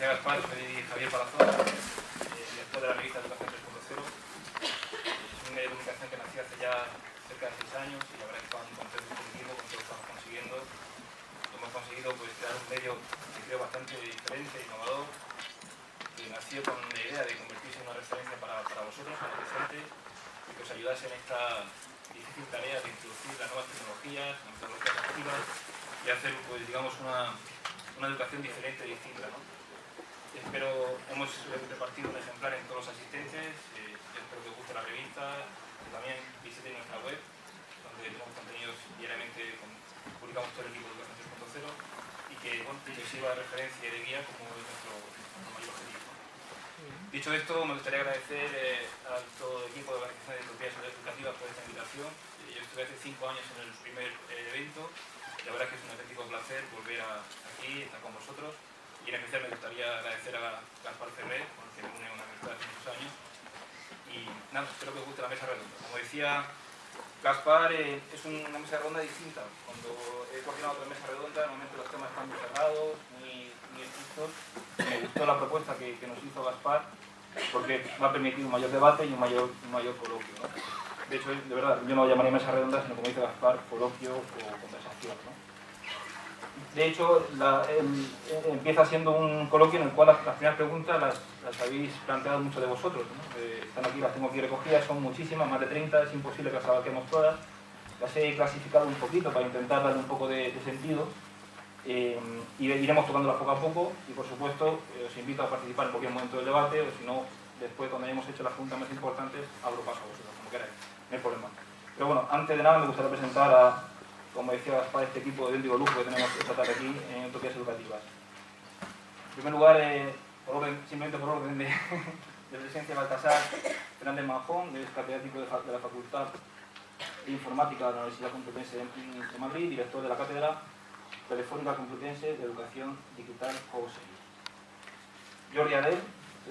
decía Gaspar, soy Javier Palazón, director de la revista Educación 3.0. Es un medio de comunicación que nació hace ya cerca de 6 años y la verdad es que estamos contentos y positivos con todo lo que estamos consiguiendo. Hemos conseguido crear un medio que creo bastante diferente, innovador, que nació con la idea de convertirse en una referencia para vosotros, para los docentes, y que os ayudase en esta difícil tarea de introducir las nuevas tecnologías, las metodologías activas y hacer, digamos, una educación diferente, distinta, ¿no? Hemos repartido un ejemplar en todos los asistentes, espero que os guste la revista, que también visiten nuestra web, donde tenemos contenidos diariamente, publicamos todo el equipo de Educación 3.0 y que sirva de referencia y de guía como es nuestro mayor objetivo. Dicho esto, me gustaría agradecer a todo el equipo de organización de Utopías Educativas por esta invitación. Yo estuve hace 5 años en el primer evento y la verdad es que es un auténtico placer volver aquí, estar con vosotros. Y en especial me gustaría agradecer a Gaspar Ferrer, con el que me une una amistad hace muchos años. Y nada, espero que os guste la mesa redonda. Como decía Gaspar, es una mesa redonda distinta. Cuando he coordinado otra mesa redonda, normalmente los temas están muy cerrados, muy estrictos. Me gustó la propuesta que nos hizo Gaspar, porque me ha permitido un mayor debate y un mayor coloquio, ¿no? De hecho, de verdad, yo no lo llamaría mesa redonda, sino como dice Gaspar, coloquio o conversación, ¿no? De hecho, empieza siendo un coloquio en el cual las primeras preguntas las habéis planteado muchos de vosotros, ¿no? Están aquí, las tengo aquí recogidas, son muchísimas, más de 30, es imposible que las abarquemos todas. Las he clasificado un poquito para intentar darle un poco de sentido y iremos tocándolas poco a poco y, por supuesto, os invito a participar en cualquier momento del debate o, si no, después, cuando hayamos hecho las preguntas más importantes, abro paso a vosotros, como queráis, no hay problema. Pero bueno, antes de nada me gustaría presentar como decía Gaspar, este equipo de auténtico lujo que tenemos esta tarde aquí en Utopías Educativas. En primer lugar, simplemente por orden de presencia, Baltasar Fernández Manjón, es catedrático de la Facultad de Informática de la Universidad Complutense de Madrid, director de la Cátedra Telefónica Complutense de Educación Digital OSEI. Jordi Adel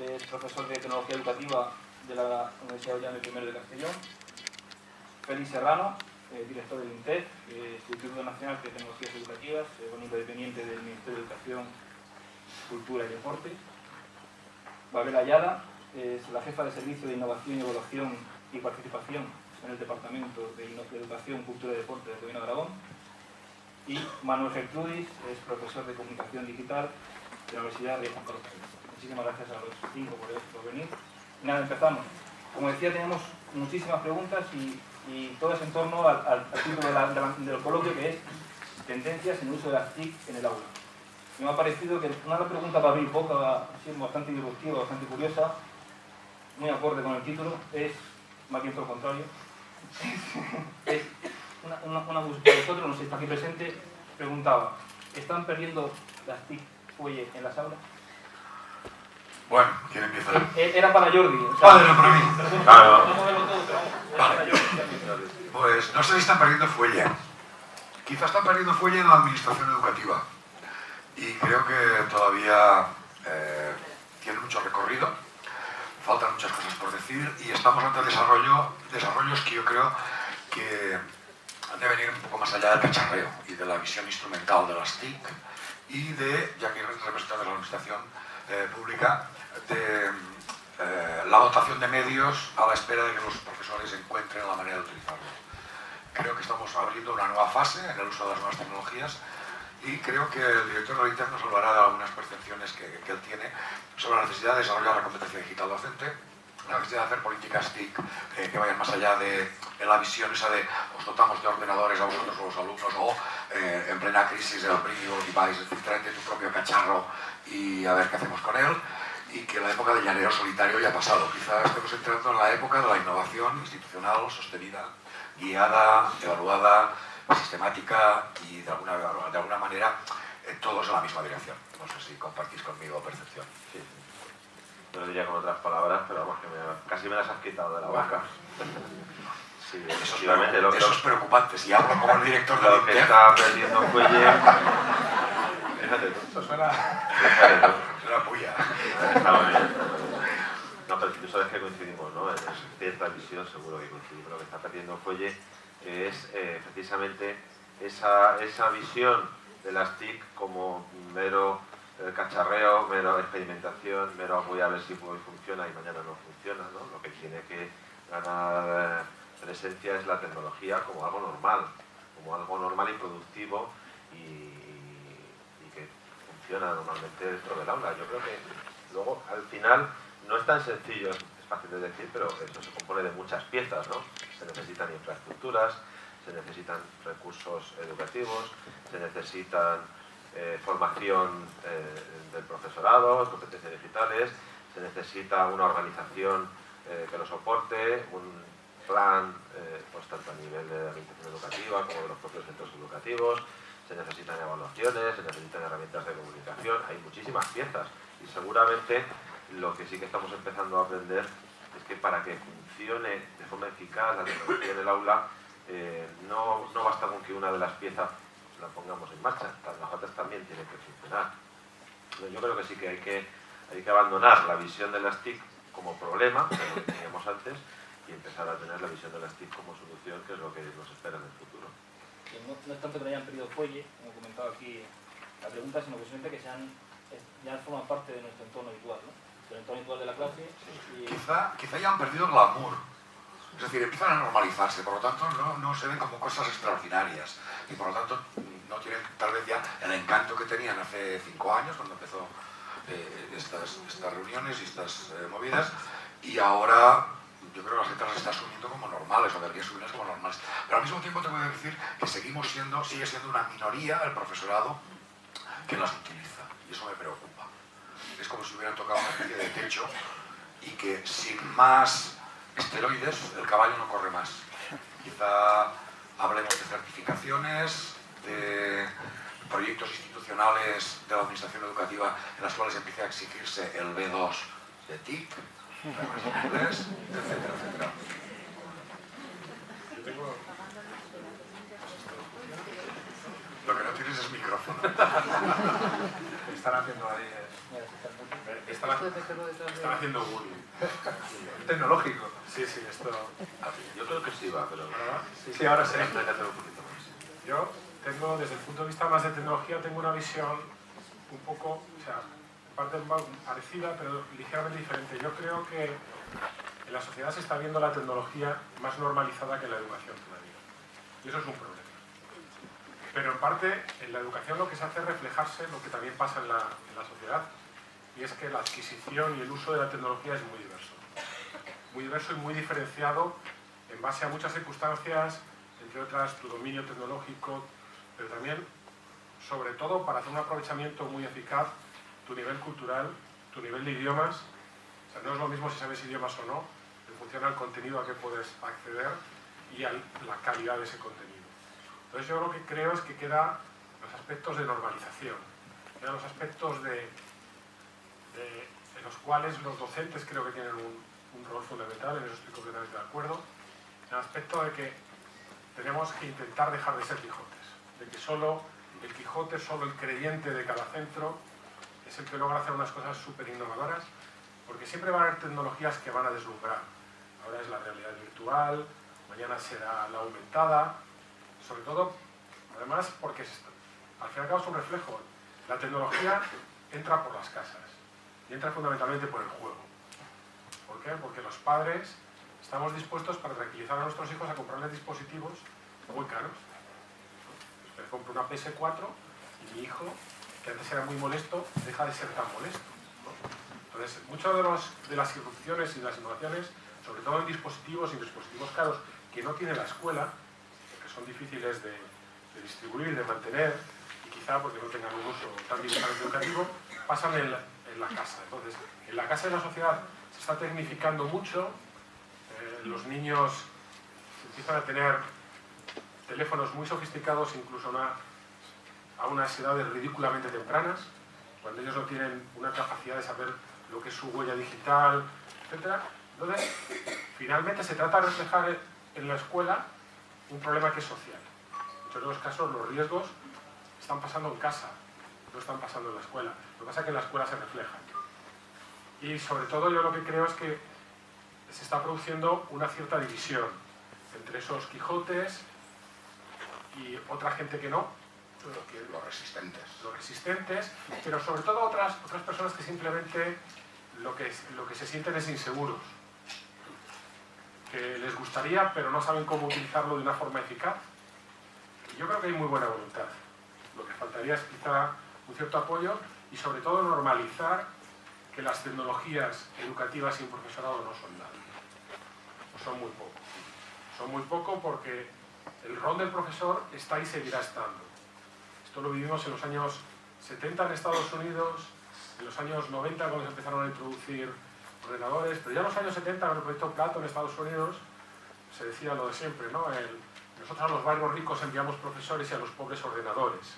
es profesor de Tecnología Educativa de la Universidad Llano I de Castellón. Félix Serrano, director del INTEF, Instituto Nacional de Tecnologías Educativas, organismo dependiente del Ministerio de Educación, Cultura y Deporte. Babel Ayala es la jefa de Servicio de Innovación, Evaluación y Participación en el Departamento de Educación, Cultura y Deporte del Gobierno de Aragón. Y Manuel Gertrudis es profesor de Comunicación Digital de la Universidad de Juan Carlos I. Muchísimas gracias a los 5 por venir. Y nada, empezamos. Como decía, tenemos muchísimas preguntas y todas en torno al título del coloquio, que es Tendencias en el uso de las TIC en el aula. Y me ha parecido que una pregunta para abrir boca, ha sido bastante disruptiva, bastante curiosa, muy acorde con el título, es, más bien por el contrario, es una búsqueda de vosotros, no sé si está aquí presente, preguntaba, ¿están perdiendo las TIC fuelle en las aulas? Bueno, ¿quién empieza? Era para Jordi. Era para mí. Claro. Vale. Pues no sé si están perdiendo fuelle. Quizás están perdiendo fuelle en la administración educativa. Y creo que todavía tiene mucho recorrido. Faltan muchas cosas por decir y estamos ante desarrollos que yo creo que deben ir un poco más allá del cacharreo y de la visión instrumental de las TIC y de, ya que representantes de la administración pública, de la dotación de medios a la espera de que los profesores encuentren la manera de utilizarlos. Creo que estamos abriendo una nueva fase en el uso de las nuevas tecnologías y creo que el director de la INTEF nos hablará de algunas percepciones que él tiene sobre la necesidad de desarrollar la competencia digital docente, la necesidad de hacer políticas TIC que vayan más allá de la visión esa de os dotamos de ordenadores a vosotros o los alumnos o en plena crisis del bring your device, es decir, tráete tu propio cacharro y a ver qué hacemos con él, y que la época del llanero solitario ya ha pasado. Quizás estemos entrando en la época de la innovación institucional, sostenida, guiada, evaluada, sistemática y de alguna manera todos en la misma dirección. No sé si compartís conmigo percepción. Sí. No lo diría con otras palabras, pero vamos, que casi me las has quitado de la boca. Sí, efectivamente. Eso es preocupante. Si hablo como el director de lo que está perdiendo fuelle. Fíjate tú. Eso suena. Suena puya. Está muy bien. No, pero tú sabes que coincidimos, ¿no? En cierta visión seguro que coincidimos. Lo que está perdiendo fuelle es precisamente esa visión de las TIC como mero cacharreo, mero experimentación, mero voy a ver si hoy funciona y mañana no funciona, ¿no? Lo que tiene que ganar presencia es la tecnología como algo normal y productivo y que funciona normalmente dentro del aula. Yo creo que luego, al final, no es tan sencillo, es fácil de decir, pero eso se compone de muchas piezas, ¿no? Se necesitan infraestructuras, se necesitan recursos educativos, se necesitan formación del profesorado, competencias digitales, se necesita una organización que lo soporte, un plan pues tanto a nivel de la administración educativa como de los propios centros educativos, se necesitan evaluaciones, se necesitan herramientas de comunicación, hay muchísimas piezas y seguramente lo que sí que estamos empezando a aprender es que para que funcione de forma eficaz la tecnología en el aula no basta con que una de las piezas la pongamos en marcha, las otras también tienen que funcionar. Yo creo que sí que hay que abandonar la visión de las TIC como problema, que teníamos antes, y empezar a tener la visión de las TIC como solución, que es lo que nos espera en el futuro. No es tanto que no hayan perdido fuelle, como he comentado aquí la pregunta, sino que simplemente que ya forman parte de nuestro entorno habitual, ¿no? Del entorno habitual de la clase. Y... Quizá ya han perdido el glamour. Es decir, empiezan a normalizarse, por lo tanto no se ven como cosas extraordinarias y por lo tanto no tienen tal vez ya el encanto que tenían hace 5 años cuando empezó estas reuniones y estas movidas, y ahora yo creo que la gente las está asumiendo como normales o debería asumirlas como normales. Pero al mismo tiempo tengo que decir que sigue siendo una minoría el profesorado que las utiliza y eso me preocupa. Es como si hubieran tocado una especie de techo y que sin más esteroides el caballo no corre más. Quizá hablemos de certificaciones, de proyectos institucionales de la administración educativa en las cuales empiece a exigirse el B2 de TIC, inglés, etcétera, etcétera. Yo tengo... Lo que no tienes es micrófono. Están haciendo ahí... Están haciendo bullying. Tecnológico. Sí, esto... Yo creo que sí va, pero... Sí, ahora sí. Hay que hacer un poquito más. Yo tengo, desde el punto de vista más de tecnología, tengo una visión un poco, o sea, en parte parecida, pero ligeramente diferente. Yo creo que en la sociedad se está viendo la tecnología más normalizada que en la educación todavía. Y eso es un problema. Pero en parte, en la educación lo que se hace es reflejarse lo que también pasa en la sociedad, y es que la adquisición y el uso de la tecnología es muy diverso y muy diferenciado en base a muchas circunstancias, entre otras tu dominio tecnológico, pero también, sobre todo, para hacer un aprovechamiento muy eficaz, tu nivel cultural, tu nivel de idiomas. O sea, no es lo mismo si sabes idiomas o no, en función al contenido a que puedes acceder y a la calidad de ese contenido. Entonces yo lo que creo es que quedan los aspectos de normalización, quedan los aspectos en los cuales los docentes creo que tienen un rol fundamental, en eso estoy completamente de acuerdo, en el aspecto de que tenemos que intentar dejar de ser Quijotes, de que solo el Quijote, solo el creyente de cada centro es el que logra hacer unas cosas súper innovadoras, porque siempre van a haber tecnologías que van a deslumbrar. Ahora es la realidad virtual, mañana será la aumentada, sobre todo, además, porque al fin y al cabo es un reflejo. La tecnología entra por las casas y entra fundamentalmente por el juego. ¿Por qué? Porque los padres estamos dispuestos para tranquilizar a nuestros hijos a comprarles dispositivos muy caros. Pues me compro una PS4 y mi hijo, que antes era muy molesto, deja de ser tan molesto, ¿no? Entonces, muchas de las irrupciones y las innovaciones, sobre todo en dispositivos y dispositivos caros que no tiene la escuela, que son difíciles de distribuir, de mantener, y quizá porque no tengan un uso tan directamente educativo, pasan en la casa. Entonces, en la casa de la sociedad se está tecnificando mucho, los niños empiezan a tener teléfonos muy sofisticados, incluso a unas edades ridículamente tempranas, cuando ellos no tienen una capacidad de saber lo que es su huella digital, etc. Entonces, finalmente se trata de reflejar en la escuela un problema que es social. En muchos de los casos los riesgos están pasando en casa, no están pasando en la escuela. Lo que pasa es que en la escuela se reflejan. Y sobre todo yo lo que creo es que se está produciendo una cierta división entre esos Quijotes y otra gente que no, Los resistentes. Los resistentes, pero sobre todo otras personas que simplemente lo que se sienten es inseguros, que les gustaría pero no saben cómo utilizarlo de una forma eficaz. Y yo creo que hay muy buena voluntad. Lo que faltaría es quizá un cierto apoyo y sobre todo normalizar que las tecnologías educativas sin profesorado no son nada. O son muy poco. Son muy poco porque el rol del profesor está y seguirá estando. Esto lo vivimos en los años 70 en Estados Unidos, en los años 90 cuando se empezaron a introducir ordenadores, pero ya en los años 70 con el proyecto Plato en Estados Unidos se decía lo de siempre, ¿no? Nosotros a los barrios ricos enviamos profesores y a los pobres ordenadores,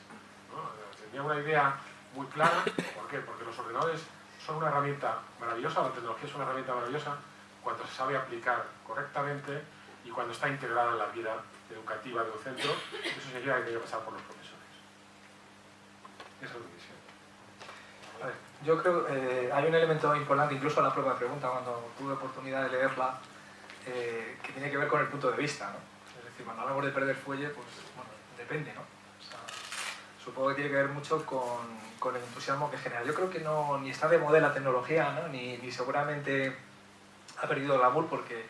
¿no? Tenía una idea muy clara. ¿Por qué? Porque los ordenadores son una herramienta maravillosa, la tecnología es una herramienta maravillosa cuando se sabe aplicar correctamente y cuando está integrada en la vida educativa de un centro. Eso significa que tiene que pasar por los profesores. Esa es mi visión. A ver, yo creo que hay un elemento importante, incluso en la propia pregunta, cuando tuve oportunidad de leerla, que tiene que ver con el punto de vista, ¿no? Es decir, cuando hablamos de perder fuelle, pues bueno, depende, ¿no? O sea, supongo que tiene que ver mucho con el entusiasmo que genera. Yo creo que no, ni está de moda la tecnología, ¿no? ni seguramente ha perdido el glamour, porque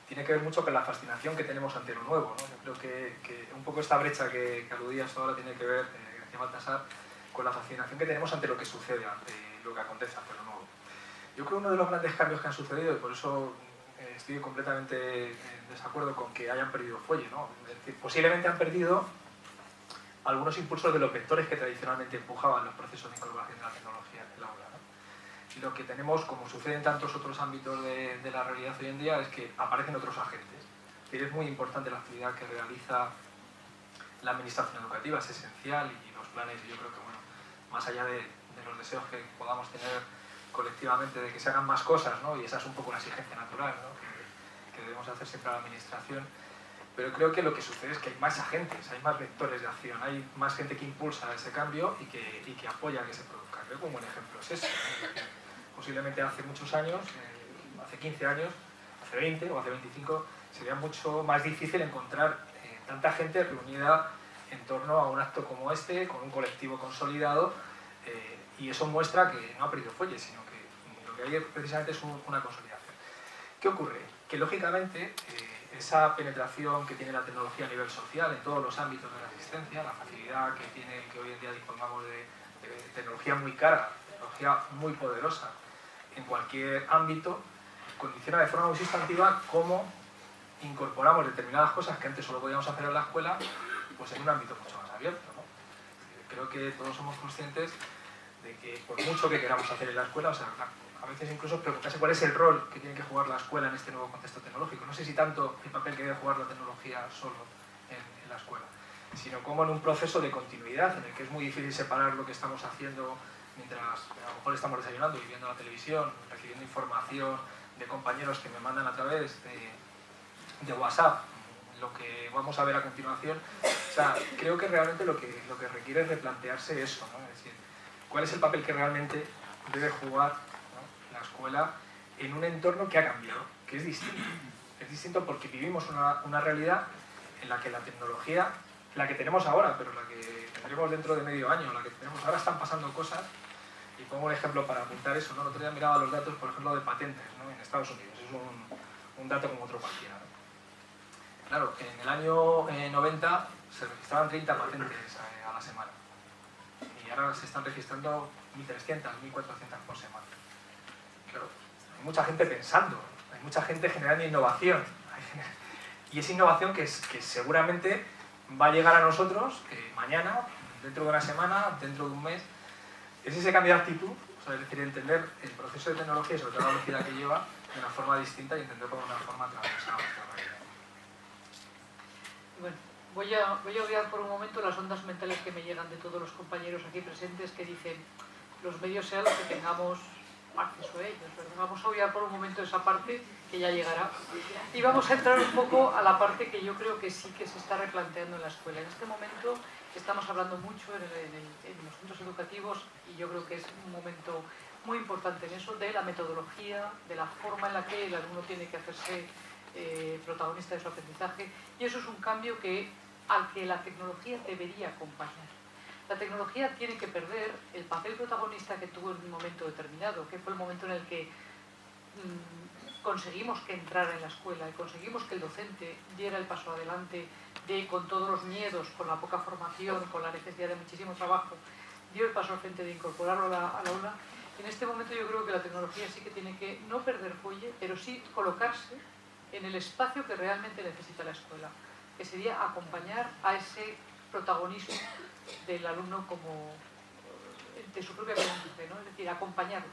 tiene que ver mucho con la fascinación que tenemos ante lo nuevo, ¿no? Yo creo que un poco esta brecha que aludías ahora tiene que ver, García Baltasar, con la fascinación que tenemos ante lo que sucede, ante lo que acontece, ante lo nuevo. Yo creo que uno de los grandes cambios que han sucedido, y por eso estoy completamente en desacuerdo con que hayan perdido fuelle, ¿no? Es decir, posiblemente han perdido algunos impulsos de los vectores que tradicionalmente empujaban los procesos de incorporación de la tecnología en el aula, ¿no? Y lo que tenemos, como sucede en tantos otros ámbitos de la realidad hoy en día, es que aparecen otros agentes. Y es muy importante la actividad que realiza la administración educativa, es esencial, y los planes, yo creo que, bueno, más allá de los deseos que podamos tener colectivamente de que se hagan más cosas, ¿no? Y esa es un poco una exigencia natural, ¿no? que debemos hacer siempre a la administración, pero creo que lo que sucede es que hay más agentes, hay más vectores de acción, hay más gente que impulsa ese cambio y que apoya que se produzca. Creo que un buen ejemplo es ese, ¿no? Posiblemente hace muchos años, hace 15 años, hace 20 o hace 25, sería mucho más difícil encontrar tanta gente reunida en torno a un acto como este, con un colectivo consolidado, y eso muestra que no ha perdido fuelle, sino que lo que hay precisamente es una consolidación. ¿Qué ocurre? Que lógicamente esa penetración que tiene la tecnología a nivel social en todos los ámbitos de la asistencia, la facilidad que tiene que hoy en día dispongamos de tecnología muy cara, tecnología muy poderosa en cualquier ámbito, condiciona de forma muy sustantiva cómo incorporamos determinadas cosas que antes solo podíamos hacer en la escuela, pues en un ámbito mucho más abierto, ¿no? Creo que todos somos conscientes de que por mucho que queramos hacer en la escuela, o sea, a veces incluso preguntarse cuál es el rol que tiene que jugar la escuela en este nuevo contexto tecnológico. No sé si tanto el papel que debe jugar la tecnología solo en la escuela, sino como en un proceso de continuidad en el que es muy difícil separar lo que estamos haciendo mientras a lo mejor estamos desayunando y viendo la televisión, recibiendo información de compañeros que me mandan a través de WhatsApp lo que vamos a ver a continuación. O sea, creo que realmente lo que requiere es replantearse eso, ¿no? Es decir, cuál es el papel que realmente debe jugar, ¿no?, la escuela en un entorno que ha cambiado, que es distinto. Es distinto porque vivimos una realidad en la que la tecnología, la que tenemos ahora, pero la que tendremos dentro de medio año, la que tenemos ahora, están pasando cosas. Y pongo un ejemplo para apuntar eso, ¿no? El otro día miraba los datos, por ejemplo, de patentes, ¿no?, en Estados Unidos. Es un dato como otro cualquiera, ¿no? Claro, en el año 90 se registraban 30 patentes a la semana. Y ahora se están registrando 1.300, 1.400 por semana. Claro, hay mucha gente pensando, hay mucha gente generando innovación. Y esa innovación que seguramente va a llegar a nosotros mañana, dentro de una semana, dentro de un mes. Es ese cambio de actitud, o sea, es decir, entender el proceso de tecnología y sobre todo la velocidad que lleva de una forma distinta y entenderlo de una forma transversal. Bueno, voy a obviar por un momento las ondas mentales que me llegan de todos los compañeros aquí presentes que dicen los medios sean los que tengamos acceso a ellos, ¿verdad? Vamos a obviar por un momento esa parte que ya llegará y vamos a entrar un poco a la parte que yo creo que sí que se está replanteando en la escuela. En este momento estamos hablando mucho en los centros educativos y yo creo que es un momento muy importante en eso, de la metodología, de la forma en la que el alumno tiene que hacerse protagonista de su aprendizaje, y eso es un cambio al que la tecnología debería acompañar. La tecnología tiene que perder el papel protagonista que tuvo en un momento determinado, que fue el momento en el que conseguimos que entrara en la escuela y conseguimos que el docente diera el paso adelante con todos los miedos, con la poca formación, con la necesidad de muchísimo trabajo, dio el paso al frente de incorporarlo al aula. En este momento yo creo que la tecnología sí que tiene que no perder fuelle, pero sí colocarse en el espacio que realmente necesita la escuela, que sería acompañar a ese protagonismo del alumno como de su propia cónyuge, ¿no? Es decir, acompañarlo,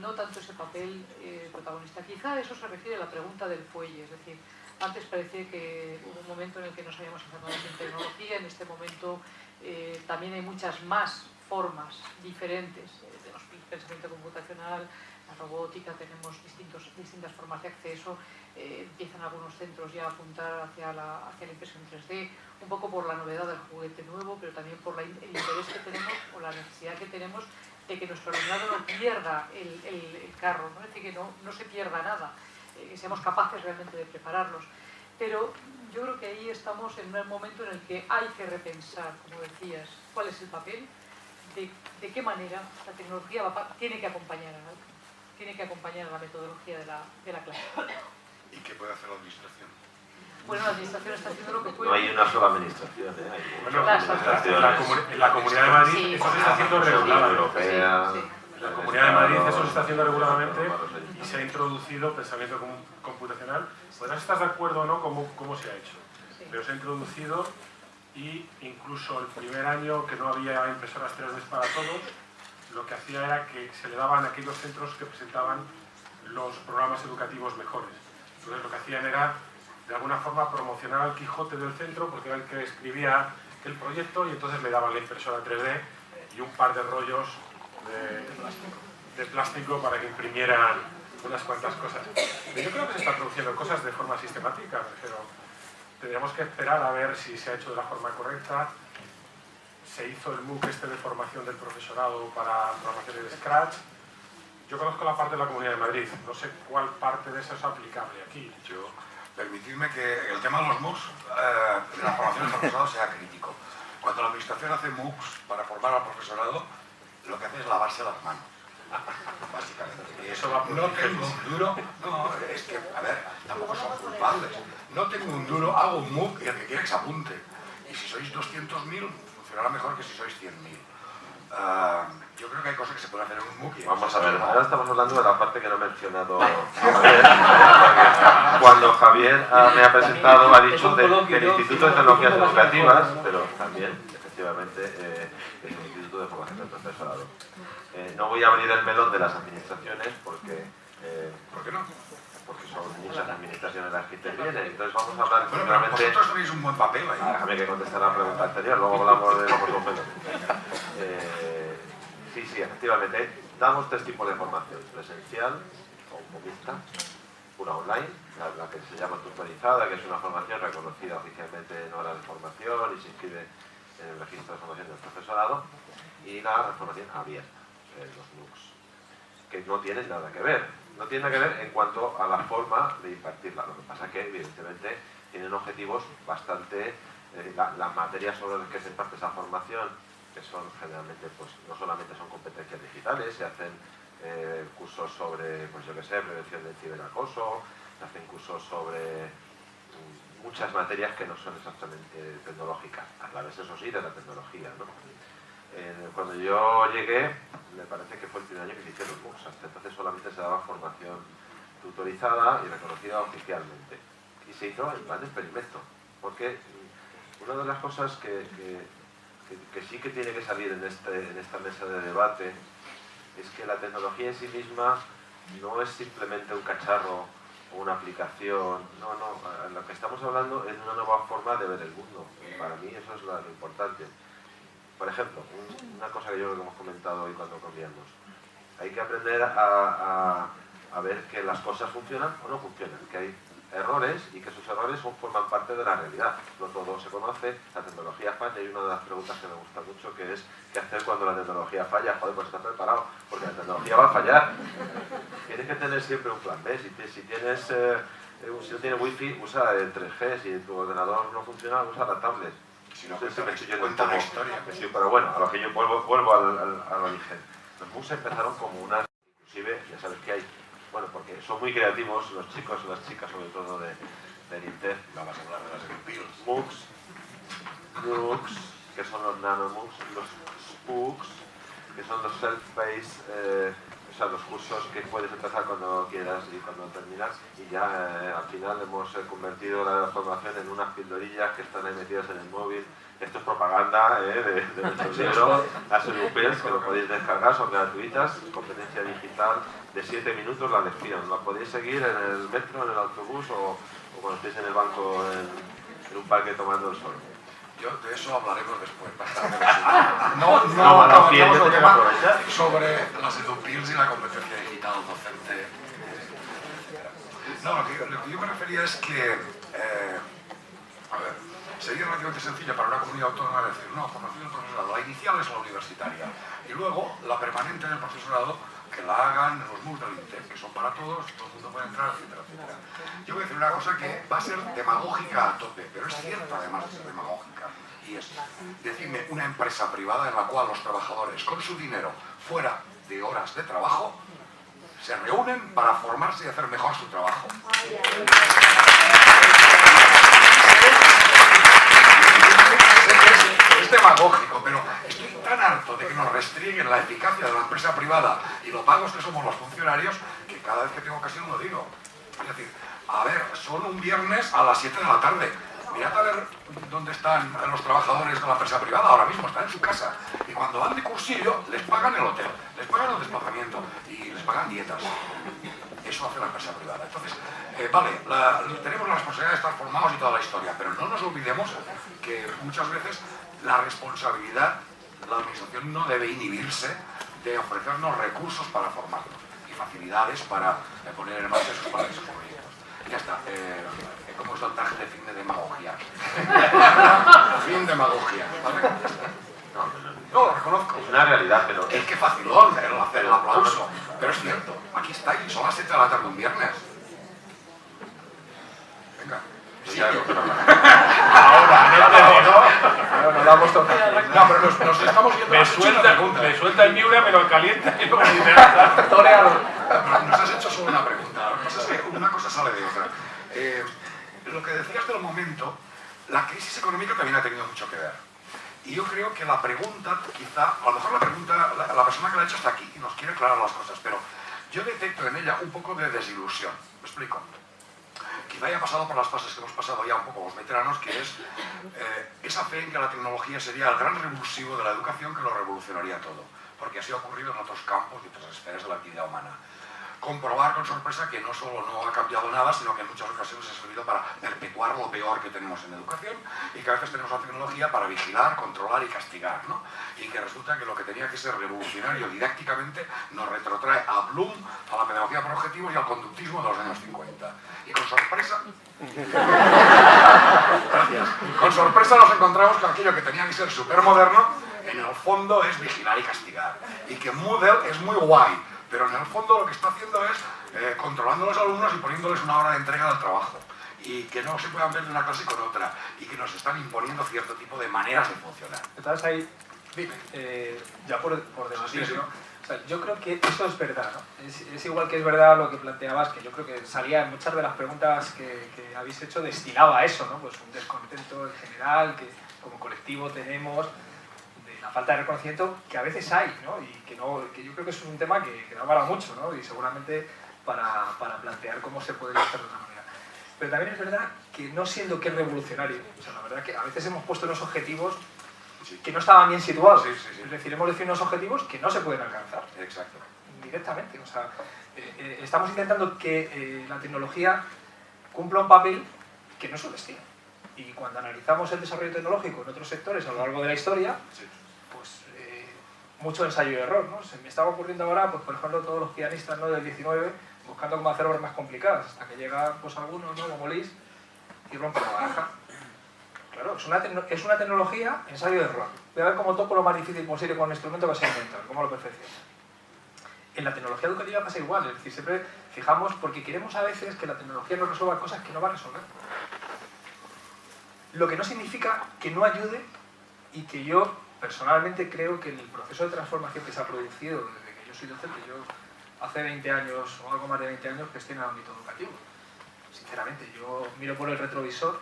no tanto ese papel protagonista. Quizá a eso se refiere la pregunta del fuelle, es decir, antes parecía que hubo un momento en el que nos habíamos encerrado en tecnología, en este momento también hay muchas más formas diferentes, tenemos pensamiento computacional, la robótica, tenemos distintas formas de acceso, empiezan algunos centros ya a apuntar hacia la impresión 3D, un poco por la novedad del juguete nuevo, pero también por el interés que tenemos o la necesidad que tenemos de que nuestro alumnado no pierda el carro, ¿no? Es decir, que no se pierda nada, que seamos capaces realmente de prepararlos. Pero yo creo que ahí estamos en un momento en el que hay que repensar, como decías, cuál es el papel, de qué manera la tecnología tiene que acompañar al alumno, tiene que acompañar la metodología de la clase. ¿Y qué puede hacer la administración? Bueno, la administración está haciendo lo que puede. No hay una sola administración, ¿eh? Hay Bueno, muchas administraciones. en la Comunidad de Madrid Sí. eso se está haciendo La Unión reguladamente. Europea, Sí, En la Comunidad de Madrid eso se está haciendo reguladamente regularmente y se ha introducido pensamiento computacional. Podrás estar de acuerdo o no cómo se ha hecho, sí. pero se ha introducido y incluso el primer año que no había impresoras 3D para todos, lo que hacía era que se le daban a aquellos centros que presentaban los programas educativos mejores. Entonces lo que hacían era, de alguna forma, promocionar al Quijote del centro porque era el que escribía el proyecto y entonces le daban la impresora 3D y un par de rollos de plástico para que imprimieran unas cuantas cosas. Pero yo creo que se están produciendo cosas de forma sistemática, pero tendríamos que esperar a ver si se ha hecho de la forma correcta. Se hizo el MOOC este de formación del profesorado para programación de Scratch. Yo conozco la parte de la Comunidad de Madrid, no sé cuál parte de eso es aplicable aquí. Permitidme que el tema de los MOOCs, de la formación del profesorado, sea crítico. Cuando la administración hace MOOCs para formar al profesorado, lo que hace es lavarse las manos, básicamente. Y eso va No tengo un duro, no, es que, a ver, tampoco son culpables. No tengo un duro, hago un MOOC y el que quiere que se apunte. Y si sois 200.000, funcionará mejor que si sois 100.000. Yo creo que hay cosas que se pueden hacer en un MOOC. Vamos a ver, ahora estamos hablando de la parte que no he mencionado Javier. Cuando Javier me ha presentado, ha dicho del Instituto de Tecnologías Educativas, pero también, efectivamente, es un Instituto de Formación del Profesorado. No voy a abrir el melón de las administraciones porque... ¿Por qué no? Porque son muchas administraciones las que intervienen. Entonces vamos a hablar Bueno, pero efectivamente... vosotros tenéis un buen papel ahí. Déjame que conteste la pregunta anterior, luego hablamos de los melones. Sí, efectivamente. Damos tres tipos de formación. Presencial, o mixta, una online, la que se llama tutorizada, que es una formación reconocida oficialmente en horas de formación y se inscribe en el registro de formación del profesorado, y la formación abierta, los MOOCs, que no tienen nada que ver. No tienen nada que ver en cuanto a la forma de impartirla. Lo que pasa es que, evidentemente, tienen objetivos bastante... las materias sobre las que se imparte esa formación, que son generalmente, pues no solamente son competencias digitales, se hacen cursos sobre, pues yo qué sé, prevención del ciberacoso, se hacen cursos sobre muchas materias que no son exactamente tecnológicas, a través, eso sí, de la tecnología, ¿no? Cuando yo llegué, me parece que fue el primer año que se hicieron los MOOCs, hasta entonces solamente se daba formación tutorizada y reconocida oficialmente. Y se hizo en plan de experimento, porque una de las cosas que sí que tiene que salir en esta mesa de debate es que la tecnología en sí misma no es simplemente un cacharro o una aplicación, no, lo que estamos hablando es de una nueva forma de ver el mundo, y para mí eso es lo importante. Por ejemplo, una cosa que yo creo que hemos comentado hoy cuando comíamos, hay que aprender a ver que las cosas funcionan o no funcionan, que hay errores y que esos errores forman parte de la realidad. No todo se conoce, la tecnología falla, y una de las preguntas que me gusta mucho que es ¿qué hacer cuando la tecnología falla? Joder, pues estar preparado, porque la tecnología va a fallar. Tienes que tener siempre un plan B. Si no tienes wifi, usa el 3G, si tu ordenador no funciona, usa la tablet. Si no, sé si me estoy yendo cuenta un la poco. historia. Sí, pero bueno, a lo que yo vuelvo al origen. Los MOOCs empezaron como unas, inclusive, ya sabes que hay, bueno, porque son muy creativos los chicos y las chicas, sobre todo del INTEF. Vamos a hablar de las EduPills. MOOCs, que son los nano-MOOCs, los SPOOCs, que son los self-paced, o sea, los cursos que puedes empezar cuando quieras y cuando terminas, y ya al final hemos convertido la formación en unas pildorillas que están ahí metidas en el móvil. Esto es propaganda de nuestro libro, las EduPills, que lo podéis descargar, son gratuitas, competencia digital de 7 minutos la lección. La podéis seguir en el metro, en el autobús o cuando estéis en el banco en un parque tomando el sol. Yo de eso hablaremos después, bastante. No, acabaríamos yo el tengo que tema aprovechar. sobre las EduPills y la competencia digital docente. No, lo que yo me refería es que, a ver, sería relativamente sencilla para una comunidad autónoma decir, no, formación del profesorado, la inicial es la universitaria, y luego la permanente del profesorado que la hagan los MOOCs del INTEF, que son para todos, todo el mundo puede entrar, etcétera, etcétera. Yo voy a decir una cosa que va a ser demagógica a tope, pero es cierta además de ser demagógica, y es, decidme una empresa privada en la cual los trabajadores con su dinero fuera de horas de trabajo se reúnen para formarse y hacer mejor su trabajo. Es demagógico, pero estoy tan harto de que nos restringen la eficacia de la empresa privada y lo pagos que somos los funcionarios que cada vez que tengo ocasión lo digo. Es decir, a ver, son un viernes a las 7 de la tarde. Mirad a ver dónde están los trabajadores de la empresa privada, ahora mismo están en su casa. Y cuando van de cursillo, les pagan el hotel, les pagan el desplazamiento y les pagan dietas. Eso hace la empresa privada. Entonces, vale, tenemos la responsabilidad de estar formados y toda la historia, pero no nos olvidemos que muchas veces la responsabilidad, la administración no debe inhibirse de ofrecernos recursos para formarnos y facilidades para poner en marcha esos proyectos. Ya está. ¿Cómo es el traje de fin de demagogia? Fin demagogia, ¿vale? No, lo reconozco. Es una realidad, pero... Es que facilón el hacer el aplauso. Pero es cierto, aquí estáis, son las 7 de la tarde un viernes. Venga. Sí, No lo hemos tocado. no, pero nos estamos yendo. Me suelta el Miura, me lo calienta y luego me dice... Toreador. Pero nos has hecho solo una pregunta. Lo que pasa es que una cosa sale de otra. Lo que decías del momento, la crisis económica también ha tenido mucho que ver. Y yo creo que la pregunta, quizá, a lo mejor la pregunta, la persona que la ha hecho está aquí y nos quiere aclarar las cosas, pero yo detecto en ella un poco de desilusión. ¿Me explico? Quizá haya pasado por las fases que hemos pasado ya un poco los veteranos, que es esa fe en que la tecnología sería el gran revulsivo de la educación que lo revolucionaría todo, porque así ha ocurrido en otros campos y otras esferas de la actividad humana. Comprobar con sorpresa que no solo no ha cambiado nada, sino que en muchas ocasiones ha servido para perpetuar lo peor que tenemos en educación y que a veces tenemos la tecnología para vigilar, controlar y castigar, ¿no? Y que resulta que lo que tenía que ser revolucionario didácticamente nos retrotrae a Bloom, a la pedagogía por objetivos y al conductismo de los años 50. Y con sorpresa... Gracias. Con sorpresa nos encontramos que aquello que tenía que ser supermoderno, en el fondo es vigilar y castigar. Y que Moodle es muy guay, pero en el fondo lo que está haciendo es controlando a los alumnos y poniéndoles una hora de entrega del trabajo. Y que no se puedan ver de una clase con otra. Y que nos están imponiendo cierto tipo de maneras de funcionar. Entonces ahí, ya por debatir, Sí. ¿no? O sea, yo creo que eso es verdad, ¿no? Es igual que es verdad lo que planteabas, que yo creo que salía en muchas de las preguntas que habéis hecho, destilaba eso, ¿no? Pues un descontento en general, que como colectivo tenemos, de la falta de reconocimiento que a veces hay, ¿no? Y que yo creo que es un tema que da para mucho, ¿no? Y seguramente para plantear cómo se podría hacer de otra manera. Pero también es verdad que no siendo que es revolucionario, o sea, la verdad que a veces hemos puesto unos objetivos que no estaban bien situados. Sí. Es decir, hemos definido unos objetivos que no se pueden alcanzar. Exacto. Directamente. O sea, estamos intentando que la tecnología cumpla un papel que no es su destino. Y cuando analizamos el desarrollo tecnológico en otros sectores a lo largo de la historia, pues mucho ensayo y error, ¿no? Se me estaba ocurriendo ahora, pues por ejemplo, todos los pianistas, ¿no?, del 19 buscando cómo hacer obras más complicadas, hasta que llega pues algunos, ¿no?, como Liszt, y rompe la baraja. Claro, es una tecnología ensayo y error. Voy a ver cómo toco lo más difícil posible con el instrumento que se ha inventado, cómo lo perfecciona. En la tecnología educativa pasa igual, es decir, siempre fijamos, porque queremos a veces que la tecnología nos resuelva cosas que no va a resolver. Lo que no significa que no ayude y que yo personalmente creo que el proceso de transformación que se ha producido desde que yo soy docente, yo hace 20 años o algo más de 20 años gestiono el ámbito educativo. Sinceramente, yo miro por el retrovisor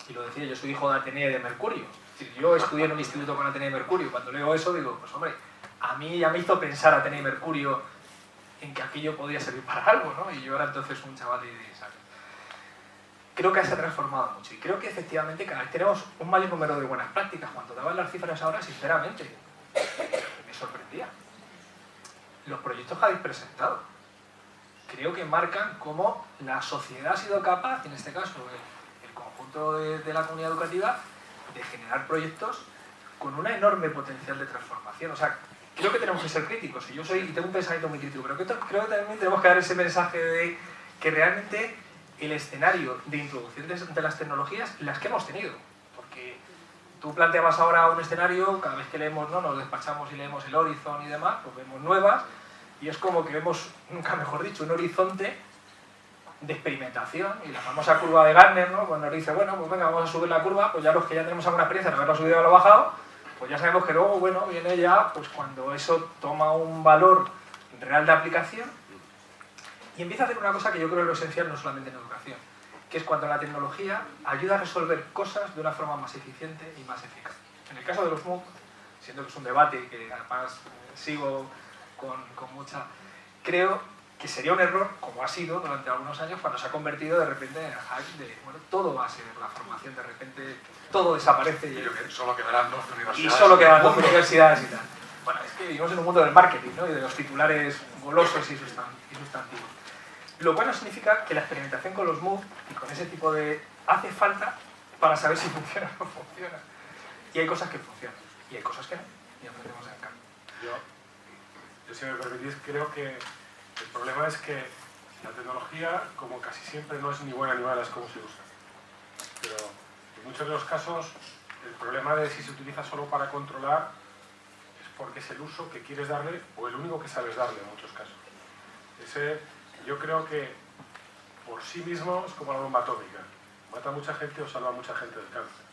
y lo decía, yo soy hijo de Atenea y de Mercurio. Es decir, yo estudié en un instituto con Atenea y Mercurio y cuando leo eso digo, pues hombre, a mí ya me hizo pensar Atenea y Mercurio en que aquello podía servir para algo, ¿no? Y yo era entonces un chaval de 16 años. Creo que se ha transformado mucho y creo que efectivamente cada vez tenemos un mayor número de buenas prácticas. Cuando daban las cifras ahora, sinceramente, me sorprendía. Los proyectos que habéis presentado creo que marcan cómo la sociedad ha sido capaz, en este caso el conjunto de la comunidad educativa, de generar proyectos con una enorme potencial de transformación. O sea, creo que tenemos que ser críticos y yo tengo un pensamiento muy crítico, pero creo que también tenemos que dar ese mensaje de que realmente el escenario de introducción de las tecnologías, las que hemos tenido, porque tú planteabas ahora un escenario, cada vez que leemos, ¿no?, nos despachamos y leemos el Horizon y demás, pues vemos nuevas, y es como que vemos, nunca mejor dicho, un horizonte de experimentación, y la famosa curva de Gartner, ¿no?, cuando nos dice, bueno, pues venga, vamos a subir la curva, pues ya los que ya tenemos alguna experiencia en haberla subido o lo bajado, pues ya sabemos que luego, bueno, viene ya, pues cuando eso toma un valor real de aplicación, y empieza a hacer una cosa que yo creo es lo esencial no solamente en educación, que es cuando la tecnología ayuda a resolver cosas de una forma más eficiente y más eficaz. En el caso de los MOOC, siendo que es un debate que además sigo con mucha... Creo que sería un error, como ha sido durante algunos años, cuando se ha convertido de repente en el hype de, bueno, todo va a ser la formación, de repente todo desaparece y solo quedarán 12 universidades. Y solo quedan 12 universidades y tal. Bueno, es que vivimos en un mundo del marketing, ¿no?, y de los titulares golosos y sustantivos. Lo cual no significa que la experimentación con los MOOC y con ese tipo de... hace falta para saber si funciona o no funciona. Y hay cosas que funcionan, y hay cosas que no, y aprendemos en el campo. Yo, si me permitís, creo que el problema es que la tecnología, como casi siempre, no es ni buena ni mala, es cómo se usa. Pero en muchos de los casos, el problema de si se utiliza solo para controlar es porque es el uso que quieres darle o el único que sabes darle en muchos casos. Yo creo que por sí mismo es como la bomba atómica. Mata a mucha gente o salva a mucha gente del cáncer.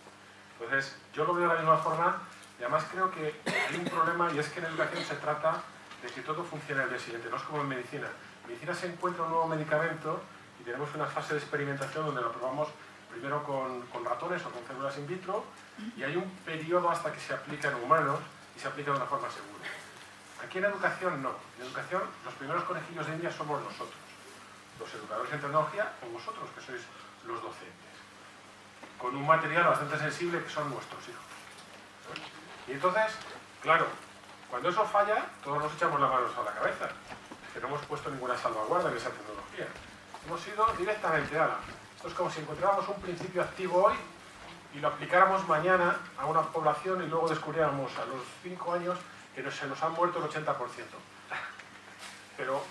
Entonces, yo lo veo de la misma forma y además creo que hay un problema y es que en educación se trata de que todo funcione al día siguiente. No es como en medicina. En medicina se encuentra un nuevo medicamento y tenemos una fase de experimentación donde lo probamos primero con ratones o con células in vitro y hay un periodo hasta que se aplica en humanos y se aplica de una forma segura. Aquí en educación no. En educación los primeros conejillos de India somos nosotros, los educadores en tecnología o vosotros, que sois los docentes, con un material bastante sensible que son nuestros hijos. Y entonces, claro, cuando eso falla, todos nos echamos las manos a la cabeza, que no hemos puesto ninguna salvaguarda en esa tecnología. Hemos ido directamente a la... Esto es como si encontráramos un principio activo hoy y lo aplicáramos mañana a una población y luego descubriéramos a los 5 años que se nos han muerto el 80%. Pero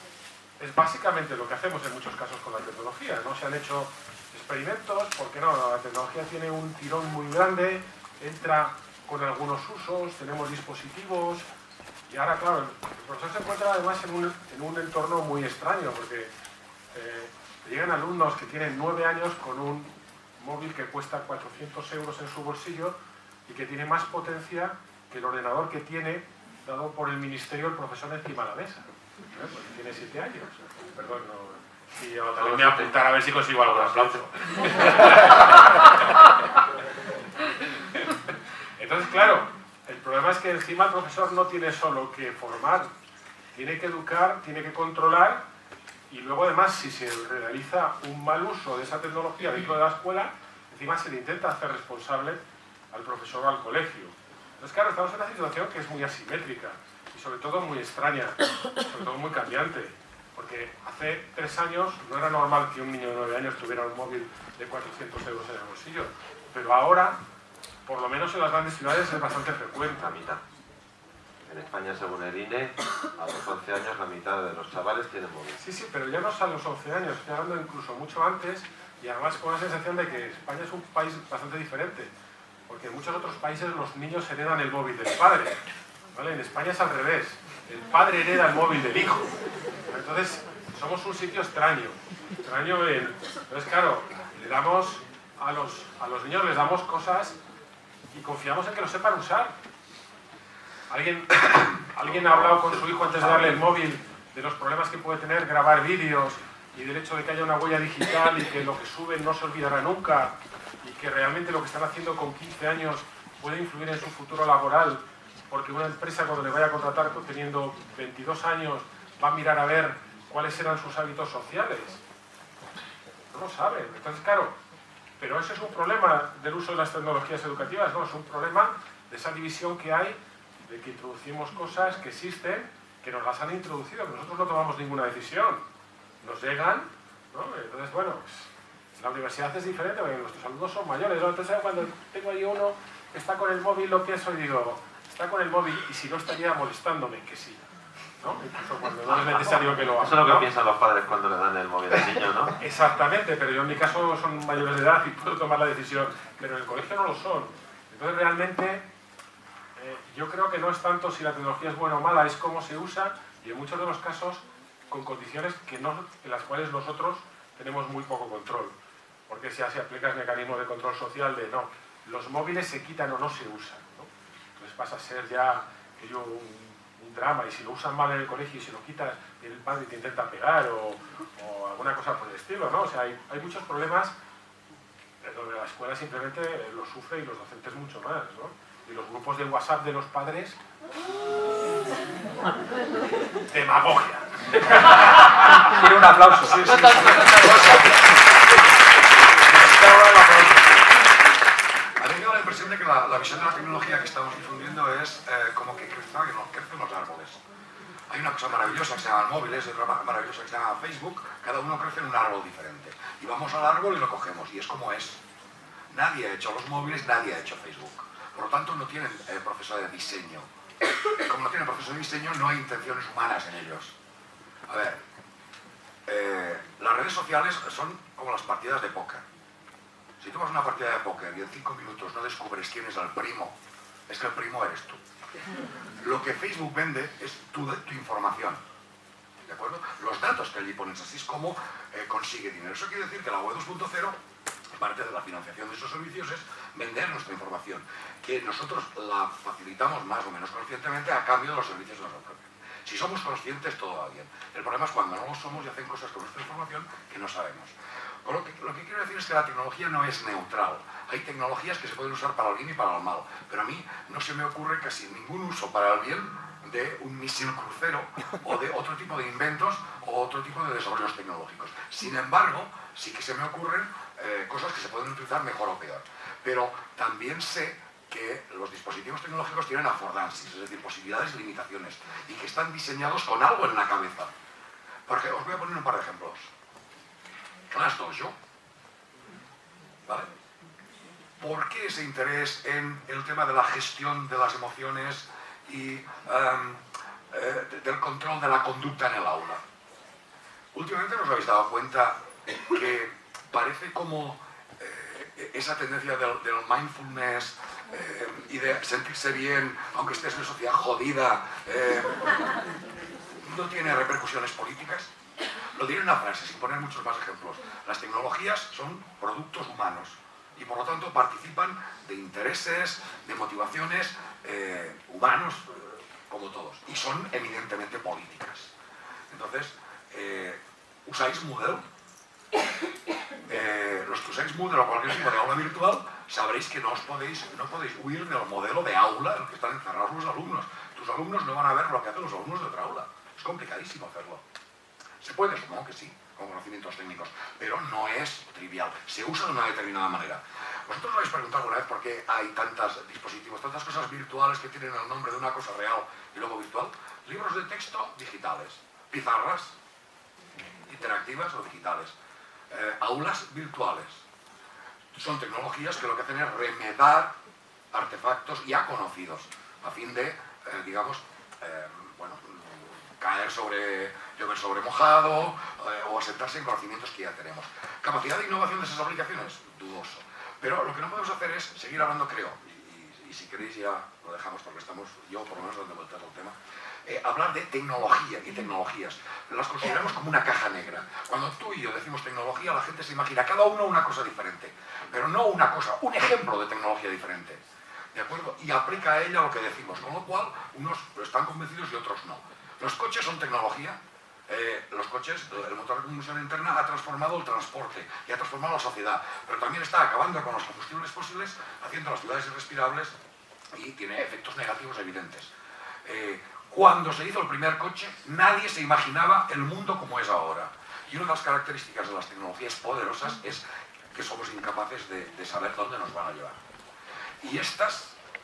es básicamente lo que hacemos en muchos casos con la tecnología. No se han hecho experimentos, porque no, la tecnología tiene un tirón muy grande, entra con algunos usos, tenemos dispositivos, y ahora, claro, el profesor se encuentra además en un entorno muy extraño, porque llegan alumnos que tienen 9 años con un móvil que cuesta 400 euros en su bolsillo y que tiene más potencia que el ordenador que tiene dado por el ministerio el profesor encima de la mesa. Porque tiene 7 años. Perdón, no... Sí, yo también me voy a apuntar a ver si consigo algún aplauso. Entonces, claro, el problema es que encima el profesor no tiene solo que formar, tiene que educar, tiene que controlar, y luego además si se realiza un mal uso de esa tecnología dentro de la escuela, encima se le intenta hacer responsable al profesor o al colegio. Entonces, claro, estamos en una situación que es muy asimétrica y sobre todo muy extraña, sobre todo muy cambiante, porque hace 3 años no era normal que un niño de 9 años tuviera un móvil de 400 euros en el bolsillo, pero ahora, por lo menos en las grandes ciudades, es bastante frecuente. La mitad. En España, según el INE, a los 11 años la mitad de los chavales tienen móvil. Sí, sí, pero ya no es a los 11 años, estoy hablando incluso mucho antes y además con la sensación de que España es un país bastante diferente. Porque en muchos otros países los niños heredan el móvil del padre, ¿vale? En España es al revés, el padre hereda el móvil del hijo. Entonces, somos un sitio extraño. Entonces, claro, le damos a los niños les damos cosas y confiamos en que lo sepan usar. ¿Alguien ha hablado con su hijo antes de darle el móvil de los problemas que puede tener grabar vídeos y del hecho de que haya una huella digital y que lo que suben no se olvidará nunca y que realmente lo que están haciendo con 15 años puede influir en su futuro laboral porque una empresa cuando le vaya a contratar teniendo 22 años va a mirar a ver cuáles eran sus hábitos sociales? No lo saben. Entonces, claro, pero ese es un problema del uso de las tecnologías educativas, ¿no? Es un problema de esa división que hay, de que introducimos cosas que existen, que nos las han introducido, que nosotros no tomamos ninguna decisión. Nos llegan, ¿no? Entonces, bueno, pues, la universidad es diferente porque nuestros alumnos son mayores, ¿no? Entonces, cuando tengo ahí uno que está con el móvil, lo pienso y digo, está con el móvil y si no estaría molestándome, que sí, ¿no? Incluso cuando no es necesario que lo haga. Eso es lo que ¿no? piensan los padres cuando le dan el móvil al niño, ¿no? Exactamente, pero yo en mi caso son mayores de edad y puedo tomar la decisión, pero en el colegio no lo son. Entonces realmente yo creo que no es tanto si la tecnología es buena o mala, es cómo se usa y en muchos de los casos con condiciones en las cuales nosotros tenemos muy poco control. Porque si aplicas mecanismos de control social de no, los móviles se quitan o no se usan, ¿no? Entonces pasa a ser ya un drama y si lo usan mal en el colegio y si lo quitas viene el padre y te intenta pegar o alguna cosa por el estilo, ¿no? O sea, hay muchos problemas donde la escuela simplemente lo sufre y los docentes mucho más, ¿no? Y los grupos de WhatsApp de los padres... ¡Demagogia! Quiero un aplauso. Sí, sí, sí. A mí me da la impresión de que la visión de la tecnología que estamos difundiendo es como que crecen los árboles. Hay una cosa maravillosa que se llama móviles, otra maravillosa que se llama Facebook, cada uno crece en un árbol diferente. Y vamos al árbol y lo cogemos, y es como es. Nadie ha hecho los móviles, nadie ha hecho Facebook. Por lo tanto, no tienen proceso de diseño. Como no tienen proceso de diseño, no hay intenciones humanas en ellos. A ver, las redes sociales son como las partidas de póker. Si tú vas a una partida de póker y en 5 minutos no descubres quién es el primo, es que el primo eres tú. Lo que Facebook vende es tu información. ¿De acuerdo? Los datos que allí pones, así es como consigue dinero. Eso quiere decir que la web 2.0, parte de la financiación de esos servicios, es vender nuestra información, que nosotros la facilitamos más o menos conscientemente a cambio de los servicios que nos ofrecen. Si somos conscientes, todo va bien. El problema es cuando no lo somos y hacen cosas con nuestra información que no sabemos. Lo que quiero decir es que la tecnología no es neutral. Hay tecnologías que se pueden usar para el bien y para el mal, pero a mí no se me ocurre casi ningún uso para el bien de un misil crucero o de otro tipo de inventos o otro tipo de desarrollos tecnológicos. Sin embargo, sí que se me ocurren cosas que se pueden utilizar mejor o peor. Pero también sé que los dispositivos tecnológicos tienen affordances, es decir, posibilidades y limitaciones, y que están diseñados con algo en la cabeza. Porque os voy a poner un par de ejemplos. ClassDojo, ¿vale? ¿Por qué ese interés en el tema de la gestión de las emociones y del control de la conducta en el aula? Últimamente nos habéis dado cuenta que parece como esa tendencia del mindfulness y de sentirse bien, aunque estés en una sociedad jodida, no tiene repercusiones políticas. Lo diré en una frase, sin poner muchos más ejemplos. Las tecnologías son productos humanos y por lo tanto participan de intereses, de motivaciones humanos, como todos, y son evidentemente políticas. Entonces, ¿usáis Moodle? Los que usáis Moodle o cualquier tipo de aula virtual, sabréis que no podéis huir del modelo de aula en el que están encerrados los alumnos. Tus alumnos no van a ver lo que hacen los alumnos de otra aula. Es complicadísimo hacerlo. Se puede, supongo que sí, con conocimientos técnicos, pero no es trivial. Se usa de una determinada manera. ¿Vosotros os habéis preguntado alguna vez por qué hay tantos dispositivos, tantas cosas virtuales que tienen el nombre de una cosa real y luego virtual? Libros de texto digitales, pizarras interactivas o digitales, aulas virtuales. Son tecnologías que lo que hacen es remedar artefactos ya conocidos, a fin de, digamos, caer llover sobre mojado o asentarse en conocimientos que ya tenemos. ¿Capacidad de innovación de esas aplicaciones? Dudoso. Pero lo que no podemos hacer es seguir hablando, creo, y si queréis ya lo dejamos porque estamos, yo por lo menos dando vueltas al tema, hablar de tecnología y tecnologías. Las consideramos como una caja negra. Cuando tú y yo decimos tecnología, la gente se imagina cada uno una cosa diferente, pero no una cosa, un ejemplo de tecnología diferente. ¿De acuerdo? Y aplica a ella lo que decimos, con lo cual unos están convencidos y otros no. Los coches son tecnología. Los coches, el motor de combustión interna ha transformado el transporte y ha transformado la sociedad, pero también está acabando con los combustibles fósiles, haciendo las ciudades irrespirables y tiene efectos negativos evidentes. Cuando se hizo el primer coche, nadie se imaginaba el mundo como es ahora. Y una de las características de las tecnologías poderosas es que somos incapaces de saber dónde nos van a llevar. Y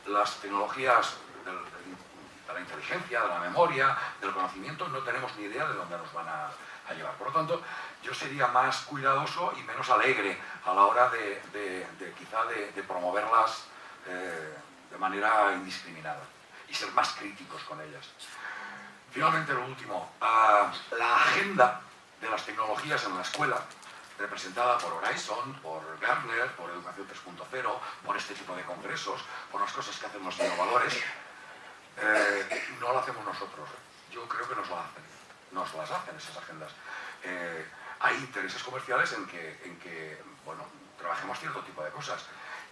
las tecnologías de la inteligencia, de la memoria, del conocimiento, no tenemos ni idea de dónde nos van a llevar. Por lo tanto, yo sería más cuidadoso y menos alegre a la hora quizá de promoverlas de manera indiscriminada y ser más críticos con ellas. Finalmente, lo último, la agenda de las tecnologías en la escuela, representada por Horizon, por Gartner, por Educación 3.0, por este tipo de congresos, por las cosas que hacen los innovadores, no la hacemos nosotros. Yo creo que nos las hacen esas agendas. Hay intereses comerciales en que bueno, trabajemos cierto tipo de cosas.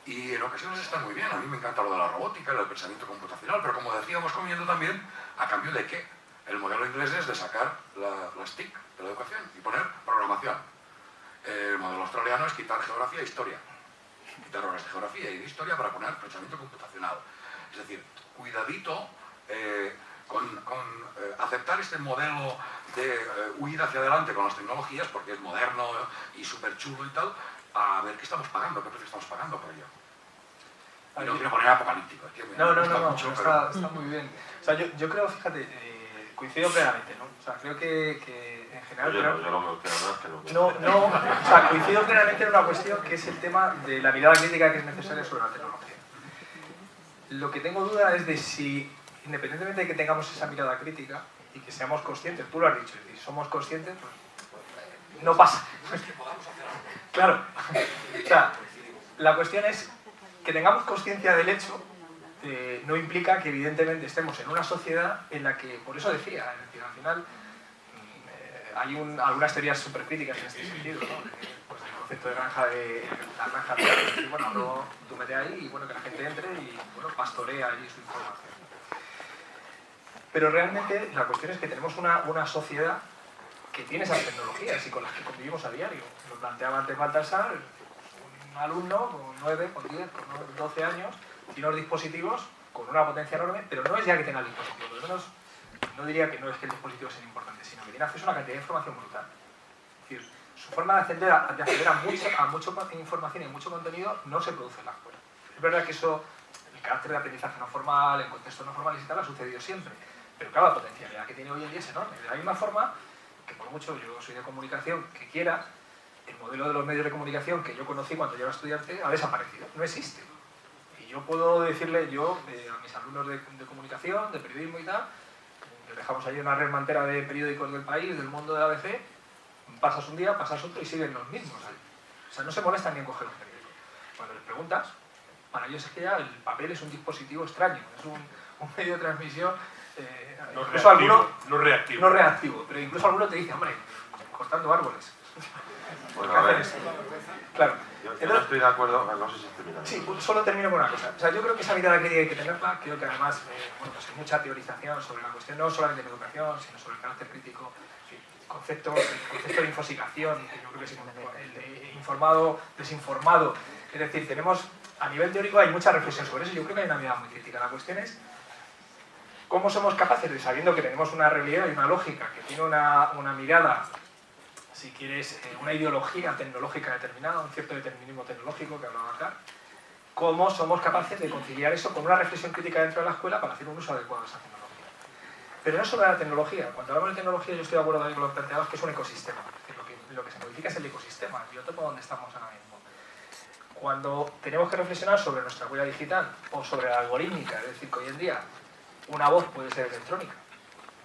Y en ocasiones están muy bien. A mí me encanta lo de la robótica, el pensamiento computacional, pero como decíamos comiendo también, ¿a cambio de qué? El modelo inglés es de sacar las TIC de la educación y poner programación. El modelo australiano es quitar geografía e historia. Quitar horas de geografía y de historia para poner pensamiento computacional. Es decir, cuidadito con aceptar este modelo de huir hacia adelante con las tecnologías, porque es moderno y súper chulo y tal, a ver qué estamos pagando, qué precio estamos pagando por ello. Y no quiero poner apocalíptico. Es que está muy bien. O sea, yo creo, fíjate, coincido plenamente, ¿no? O sea, creo que en general... Yo no me queda más que o sea, coincido plenamente en una cuestión que es el tema de la mirada crítica que es necesaria sobre la tecnología. Lo que tengo duda es de si, independientemente de que tengamos esa mirada crítica y que seamos conscientes, tú lo has dicho, es decir, somos conscientes, pues no pasa. Claro. O sea, la cuestión es que tengamos conciencia del hecho, no implica que evidentemente estemos en una sociedad en la que, por eso decía, es decir, al final hay algunas teorías súper críticas en este sentido, ¿no? Pues el concepto de la granja de datos, bueno, tú metes ahí y bueno, que la gente entre y bueno, pastorea allí su información. Pero realmente la cuestión es que tenemos una sociedad que tiene esas tecnologías y con las que convivimos a diario. Lo planteaba antes Baltasar, un alumno con 9, con 10, con 12 años, tiene unos dispositivos con una potencia enorme, pero no es ya que tenga el dispositivo, por lo menos no diría que no es que el dispositivo sea importante, sino que tiene acceso a una cantidad de información brutal. Es decir, su forma de acceder a mucha información y mucho contenido no se produce en la escuela. Es verdad que eso, el carácter de aprendizaje no formal, en contexto no formal y tal, ha sucedido siempre, pero claro, la potencialidad que tiene hoy en día es enorme. De la misma forma que por mucho yo soy de comunicación que quiera, el modelo de los medios de comunicación que yo conocí cuando yo era estudiante ha desaparecido, no existe. Y yo puedo decirle, a mis alumnos de comunicación, de periodismo y tal, les dejamos ahí una red mantera de periódicos del país, del mundo de ABC, pasas un día, pasas otro y siguen los mismos ahí. O sea, no se molestan ni en coger un periódico. Cuando les preguntas, para ellos es que ya el papel es un dispositivo extraño, es un medio de transmisión no reactivo. No reactivo, pero incluso alguno te dice, hombre, cortando árboles. Bueno, a ver, claro. yo no estoy de acuerdo, no sé si termina. Sí, solo termino con una cosa. O sea, yo creo que esa mirada que hay que tenerla, creo que además bueno, pues hay mucha teorización sobre la cuestión, no solamente en educación, sino sobre el carácter crítico, el concepto de infosicación, que yo creo que es el de informado, desinformado. Es decir, tenemos, a nivel teórico hay mucha reflexión sobre eso, yo creo que hay una mirada muy crítica. La cuestión es cómo somos capaces de, sabiendo que tenemos una realidad y una lógica, que tiene una mirada, si quieres, una ideología tecnológica determinada, un cierto determinismo tecnológico que hablaba acá, cómo somos capaces de conciliar eso con una reflexión crítica dentro de la escuela para hacer un uso adecuado de esa tecnología. Pero no solo de la tecnología. Cuando hablamos de tecnología, yo estoy de acuerdo también con los planteados que es un ecosistema. Es decir, lo que se modifica es el ecosistema, el biotopo donde estamos ahora mismo. Cuando tenemos que reflexionar sobre nuestra huella digital o sobre la algorítmica, es decir, que hoy en día una voz puede ser electrónica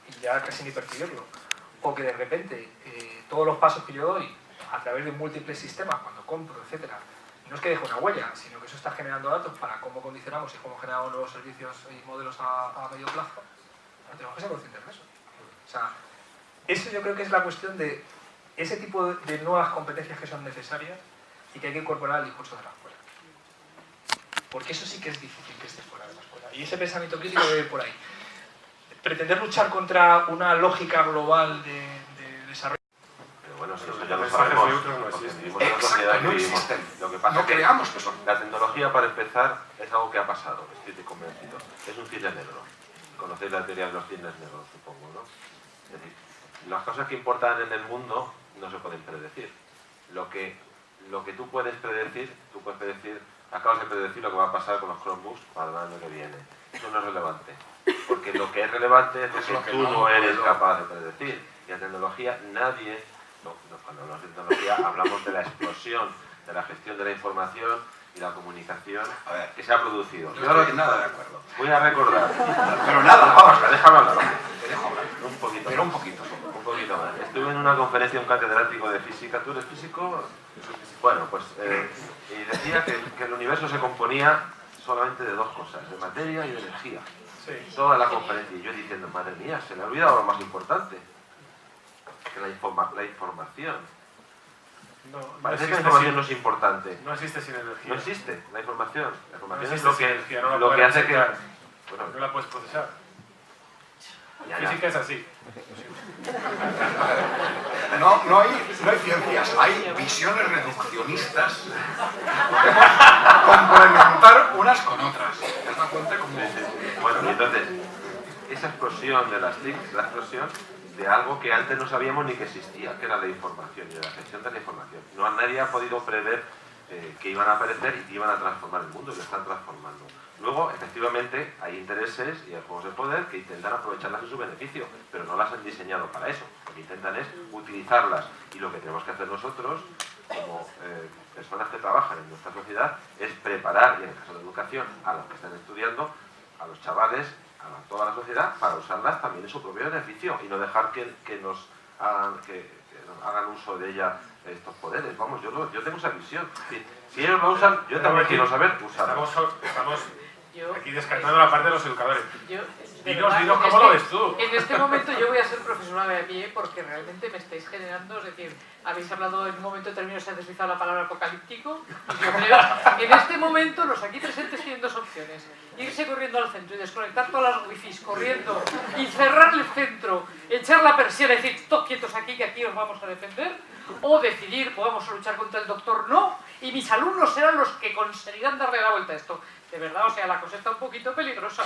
y ya casi ni percibirlo, o que de repente todos los pasos que yo doy a través de múltiples sistemas, cuando compro, etcétera, no es que deje una huella, sino que eso está generando datos para cómo condicionamos y cómo generamos nuevos servicios y modelos a medio plazo. Pero tenemos que ser conscientes de eso. O sea, eso yo creo que es la cuestión de ese tipo de nuevas competencias que son necesarias y que hay que incorporar al discurso de la escuela. Porque eso sí que es difícil que esté fuera de la escuela. Y ese pensamiento crítico debe ir por ahí. Pretender luchar contra una lógica global de desarrollo. Pero bueno, si Pero eso ya lo mensajes sabemos, neutros no porque existen. vivimos en una sociedad Exacto, que no vivimos. existen. Lo que pasa No es que creamos que son. la tecnología, para empezar, es algo que ha pasado, estoy convencido. Es un cisne negro. Conocéis la teoría de los cisnes negros, supongo, ¿no? Es decir, las cosas que importan en el mundo no se pueden predecir. Lo que tú puedes predecir, acabas de predecir lo que va a pasar con los Chromebooks para el año que viene. Eso no es relevante. Porque lo que es relevante es lo que tú no eres capaz de predecir. Y en tecnología nadie, cuando hablamos de tecnología hablamos de la explosión, de la gestión de la información y la comunicación que se ha producido. Yo no estoy nada de acuerdo. Voy a recordar. Pero nada, vamos, Déjame hablar. te dejo hablar. Un poquito. Pero un poquito solo. Un poquito más. Estuve en una conferencia de un catedrático de física. ¿Tú eres físico? Bueno, pues y decía que el universo se componía solamente de dos cosas, de materia y de energía. Sí. Toda la conferencia. Y yo diciendo, madre mía, se le ha olvidado lo más importante. Que la información. No Parece que la existe información sin- no es importante. no existe sin energía. No existe la información. La información No es existe sin energía, no la lo que puedes hace que... procesar. Bueno, No la puedes procesar. ya, ya. Física es así. No hay ciencias, hay visiones reduccionistas que podemos complementar unas con otras. ¿Te has dado cuenta cómo? Bueno, y entonces, esa explosión de las TIC, la explosión de algo que antes no sabíamos ni que existía, que era la información y la gestión de la información. Nadie ha podido prever que iban a aparecer y que iban a transformar el mundo y lo están transformando. Luego, efectivamente, hay intereses y hay juegos de poder que intentan aprovecharlas en su beneficio, pero no las han diseñado para eso. Lo que intentan es utilizarlas. Y lo que tenemos que hacer nosotros, como personas que trabajan en nuestra sociedad, es preparar, y en el caso de educación, a los que están estudiando, a los chavales, a toda la sociedad, para usarlas también en su propio beneficio y no dejar que nos hagan uso de ella estos poderes. Vamos, yo tengo esa visión. Si ellos lo usan, yo también quiero saber usarlo. Estamos Yo, aquí descartando la parte de los educadores. yo, de Dinos, verdad, dinos es cómo lo que ves tú. En este momento yo voy a ser profesora de pie porque realmente me estáis generando, es decir, habéis hablado en un momento determinado, se ha deslizado la palabra apocalíptico, y yo creo, en este momento los aquí presentes tienen dos opciones: irse corriendo al centro y desconectar todas las wifis corriendo y cerrar el centro, echar la persiana y decir, todos quietos aquí, que aquí os vamos a defender, o decidir, pues vamos a luchar contra el doctor no, y mis alumnos serán los que conseguirán darle la vuelta a esto. De verdad, o sea, la cosa está un poquito peligrosa.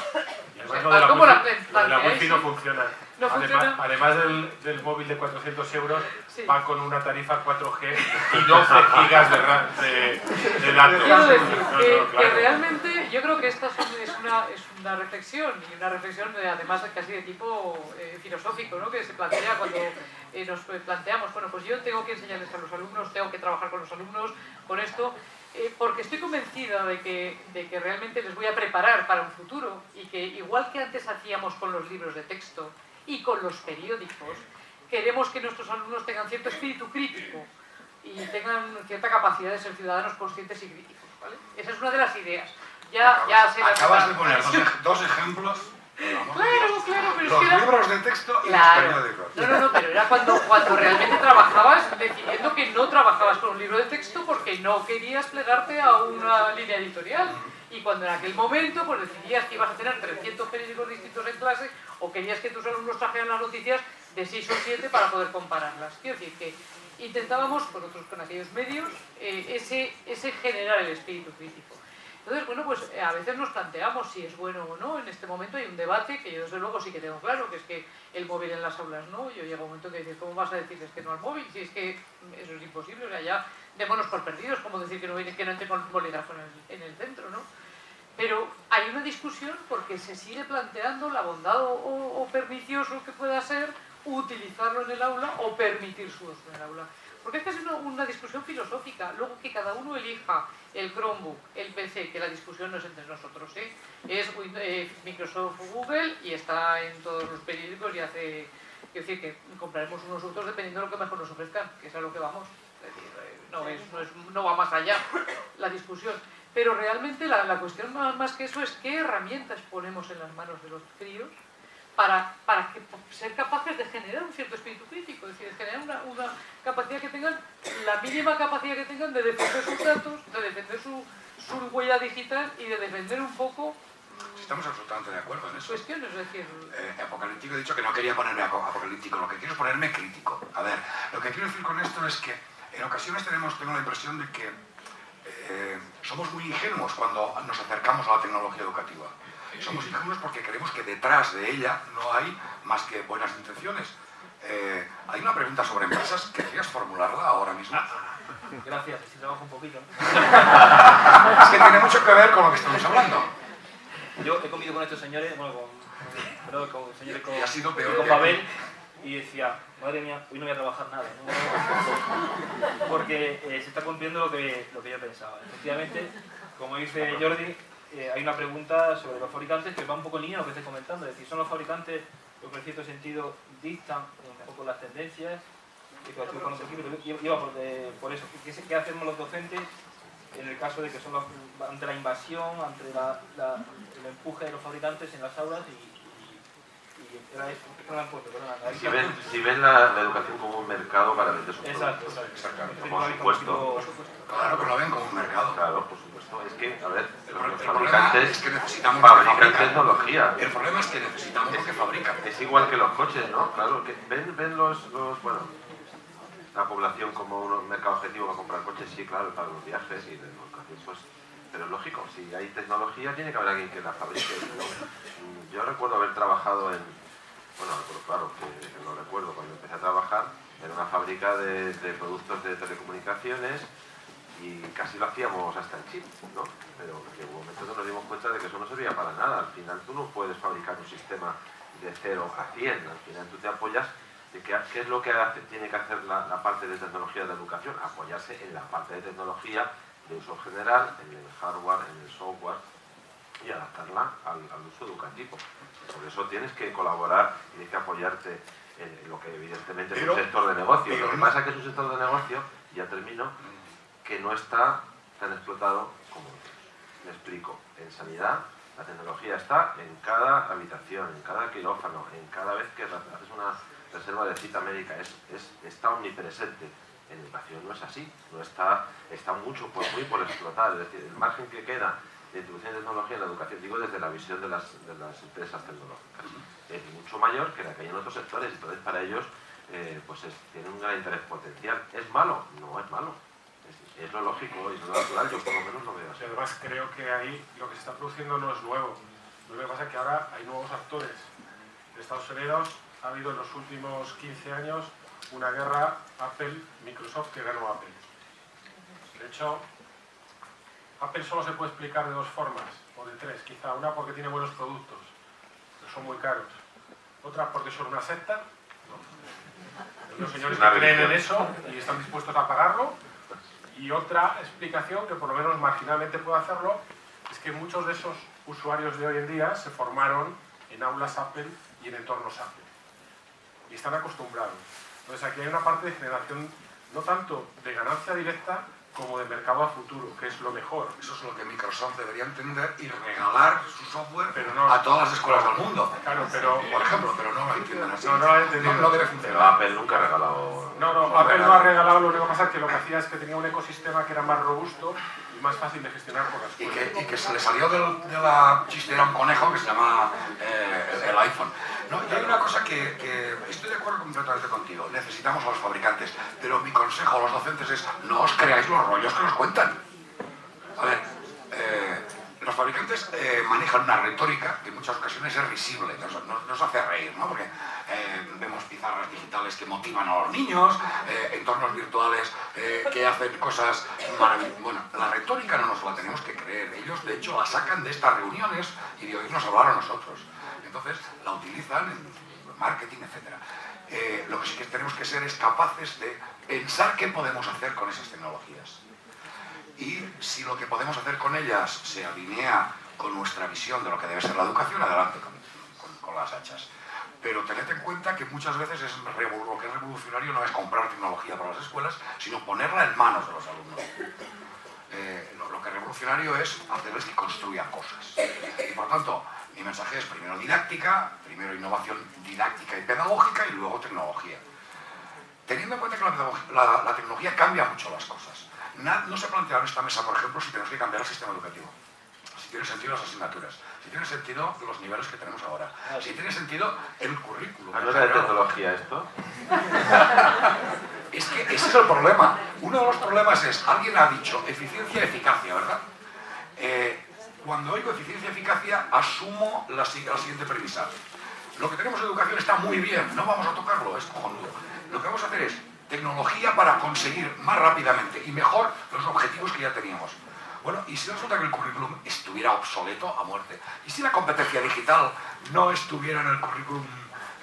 Y O sea, además lo de la ¿cómo la wifi, lo de la planteáis? wifi no funciona. No funciona. Además del móvil de 400 euros, Sí. va con una tarifa 4G y 12 gigas de datos. Quiero decir No, que claro. realmente yo creo que esta es una reflexión, y una reflexión además casi de tipo filosófico, ¿no? Que se plantea cuando nos planteamos, bueno, pues yo tengo que enseñarles a los alumnos, tengo que trabajar con los alumnos con esto, porque estoy convencida de que realmente les voy a preparar para un futuro, y que igual que antes hacíamos con los libros de texto y con los periódicos, queremos que nuestros alumnos tengan cierto espíritu crítico y tengan cierta capacidad de ser ciudadanos conscientes y críticos, ¿vale? Esa es una de las ideas. Ya se Acabas de poner dos ejemplos. Claro, pero es Los que era... libros de texto y Claro. los periódicos. No, pero era cuando realmente trabajabas decidiendo que no trabajabas con un libro de texto porque no querías plegarte a una línea editorial. Y cuando en aquel momento pues decidías que ibas a tener 300 periódicos distintos en clase, o querías que tus alumnos trajeran las noticias de 6 o 7 para poder compararlas. Quiero decir que intentábamos, nosotros con aquellos medios, ese generar el espíritu crítico. Entonces, bueno, pues a veces nos planteamos si es bueno o no. En este momento hay un debate que yo desde luego sí que tengo claro, que es que el móvil en las aulas no. Yo llega un momento que dices, ¿cómo vas a decirles que no al móvil? Si es que eso es imposible, o sea, ya démonos por perdidos, como decir que no entre con un bolígrafo en el centro, ¿no? Pero hay una discusión porque se sigue planteando la bondad o pernicioso que pueda ser utilizarlo en el aula o permitir su uso en el aula. Porque esta es una discusión filosófica. Luego que cada uno elija el Chromebook, el PC, que la discusión no es entre nosotros, ¿eh? Es Microsoft o Google y está en todos los periódicos y hace... Quiero decir que compraremos unos u otros dependiendo de lo que mejor nos ofrezcan, que es a lo que vamos. Es decir, no va más allá la discusión. Pero realmente la cuestión más que eso es qué herramientas ponemos en las manos de los críos para ser capaces de generar un cierto espíritu crítico, es decir, de generar una capacidad que tengan, la mínima capacidad que tengan de defender sus datos, de defender su huella digital y de defender un poco... Estamos absolutamente de acuerdo en eso. Cuestiones, es decir... Apocalíptico, he dicho que no quería ponerme apocalíptico, lo que quiero es ponerme crítico. A ver, lo que quiero decir con esto es que en ocasiones tengo la impresión de que somos muy ingenuos cuando nos acercamos a la tecnología educativa. Somos ingenuos porque creemos que detrás de ella no hay más que buenas intenciones. Hay una pregunta sobre empresas, ¿querrías formularla ahora mismo? Gracias, si trabajo un poquito. Es que tiene mucho que ver con lo que estamos hablando. Yo he comido con estos señores, bueno, con señores Y ha sido peor con que Babel, y decía, madre mía, hoy no voy a trabajar nada, ¿no? Porque se está cumpliendo lo que yo pensaba. Efectivamente, como dice Jordi, hay una pregunta sobre los fabricantes que va un poco en línea a lo que estoy comentando. Es decir, son los fabricantes los que en cierto sentido dictan un poco las tendencias, y que con otro equipo lleva por eso. ¿Qué hacemos los docentes en el caso de que son ante la invasión, ante el empuje de los fabricantes en las aulas si ven la educación como un mercado para vender sus productos? Exacto. Por supuesto. Claro que lo ven como un mercado. Claro, por supuesto. Es que, a ver, los problema fabricantes es que necesitamos fabrican tecnología. El problema es que necesitamos lo que fabrican. Es igual que los coches, ¿no? Claro, que ven bueno, la población como un mercado objetivo para comprar coches, sí, claro, para los viajes y los coches, pues, pero es lógico, si hay tecnología tiene que haber alguien que la fabrique. Yo recuerdo haber trabajado claro, que lo recuerdo cuando empecé a trabajar en una fábrica de productos de telecomunicaciones y casi lo hacíamos hasta en chip, ¿no? Pero en un momento nos dimos cuenta de que eso no servía para nada. Al final tú no puedes fabricar un sistema de 0 a 100, al final tú te apoyas de qué es lo que tiene que hacer la parte de tecnología de la educación, apoyarse en la parte de tecnología de uso general, en el hardware, en el software y adaptarla al uso educativo. Por eso tienes que colaborar y tienes que apoyarte en lo que evidentemente es un sector de negocio. Lo que pasa es que es un sector de negocio, ya termino, que no está tan explotado como otros. Me explico. En sanidad la tecnología está en cada habitación, en cada quirófano, en cada vez que haces una reserva de cita médica, está omnipresente. En educación no es así, no está mucho muy por explotar. Es decir, el margen que queda de introducción de tecnología en la educación, digo desde la visión de las empresas tecnológicas, es mucho mayor que la que hay en otros sectores. Entonces para ellos tienen un gran interés potencial. ¿Es malo? No es malo. Es lo lógico y lo natural, yo por lo menos lo veo así. Además creo que ahí lo que se está produciendo no es nuevo. Lo que pasa es que ahora hay nuevos actores. En Estados Unidos ha habido en los últimos 15 años una guerra Apple-Microsoft que ganó Apple. De hecho, Apple solo se puede explicar de dos formas, o de tres quizá. Una porque tiene buenos productos, pero son muy caros. Otra porque son una secta, ¿no? Los señores que creen en eso y están dispuestos a pagarlo. Y otra explicación, que por lo menos marginalmente puedo hacerlo, es que muchos de esos usuarios de hoy en día se formaron en aulas Apple y en entornos Apple. Y están acostumbrados. Entonces aquí hay una parte de generación, no tanto de ganancia directa, como de mercado a futuro, que es lo mejor. Eso es lo que Microsoft debería entender y regalar su software no, a todas las escuelas del mundo. Claro, pero... Por ejemplo, pero no lo entienden así. No debe funcionar. Pero Apple nunca ha regalado... No, Apple no ha regalado. Lo único que pasa es que lo que hacía es que tenía un ecosistema que era más robusto y más fácil de gestionar por las escuelas. Y que se le salió de la chistera un conejo que se llama el iPhone. No, y hay una cosa que estoy de acuerdo completamente contigo. Necesitamos a los fabricantes, pero mi consejo a los docentes es no os creáis los rollos que nos cuentan. A ver, los fabricantes manejan una retórica que en muchas ocasiones es risible, nos hace reír, ¿no? Porque vemos pizarras digitales que motivan a los niños, entornos virtuales que hacen cosas maravillosas. Bueno, la retórica no nos la tenemos que creer. Ellos, de hecho, la sacan de estas reuniones y de oírnos hablar a nosotros. Entonces, la utilizan en marketing, etc. Lo que sí que tenemos que ser es capaces de pensar qué podemos hacer con esas tecnologías. Y si lo que podemos hacer con ellas se alinea con nuestra visión de lo que debe ser la educación, adelante con las hachas. Pero tened en cuenta que muchas veces lo que es revolucionario no es comprar tecnología para las escuelas, sino ponerla en manos de los alumnos. Lo que es revolucionario es hacerles que construyan cosas. Y por tanto, Mi mensaje es primero didáctica, primero innovación didáctica y pedagógica y luego tecnología. Teniendo en cuenta que la tecnología cambia mucho las cosas. No se plantea en esta mesa, por ejemplo, si tenemos que cambiar el sistema educativo. Si tiene sentido las asignaturas, si tiene sentido los niveles que tenemos ahora, si tiene sentido el currículum. ¿No es de tecnología esto? Es que ese es el problema. Uno de los problemas es, alguien ha dicho eficiencia, eficacia, ¿verdad? Cuando oigo eficiencia, eficacia, asumo la siguiente premisa. Lo que tenemos en educación está muy bien, no vamos a tocarlo, es cojonudo. Lo que vamos a hacer es tecnología para conseguir más rápidamente y mejor los objetivos que ya teníamos. Bueno, y si resulta que el currículum estuviera obsoleto a muerte, y si la competencia digital no estuviera en el currículum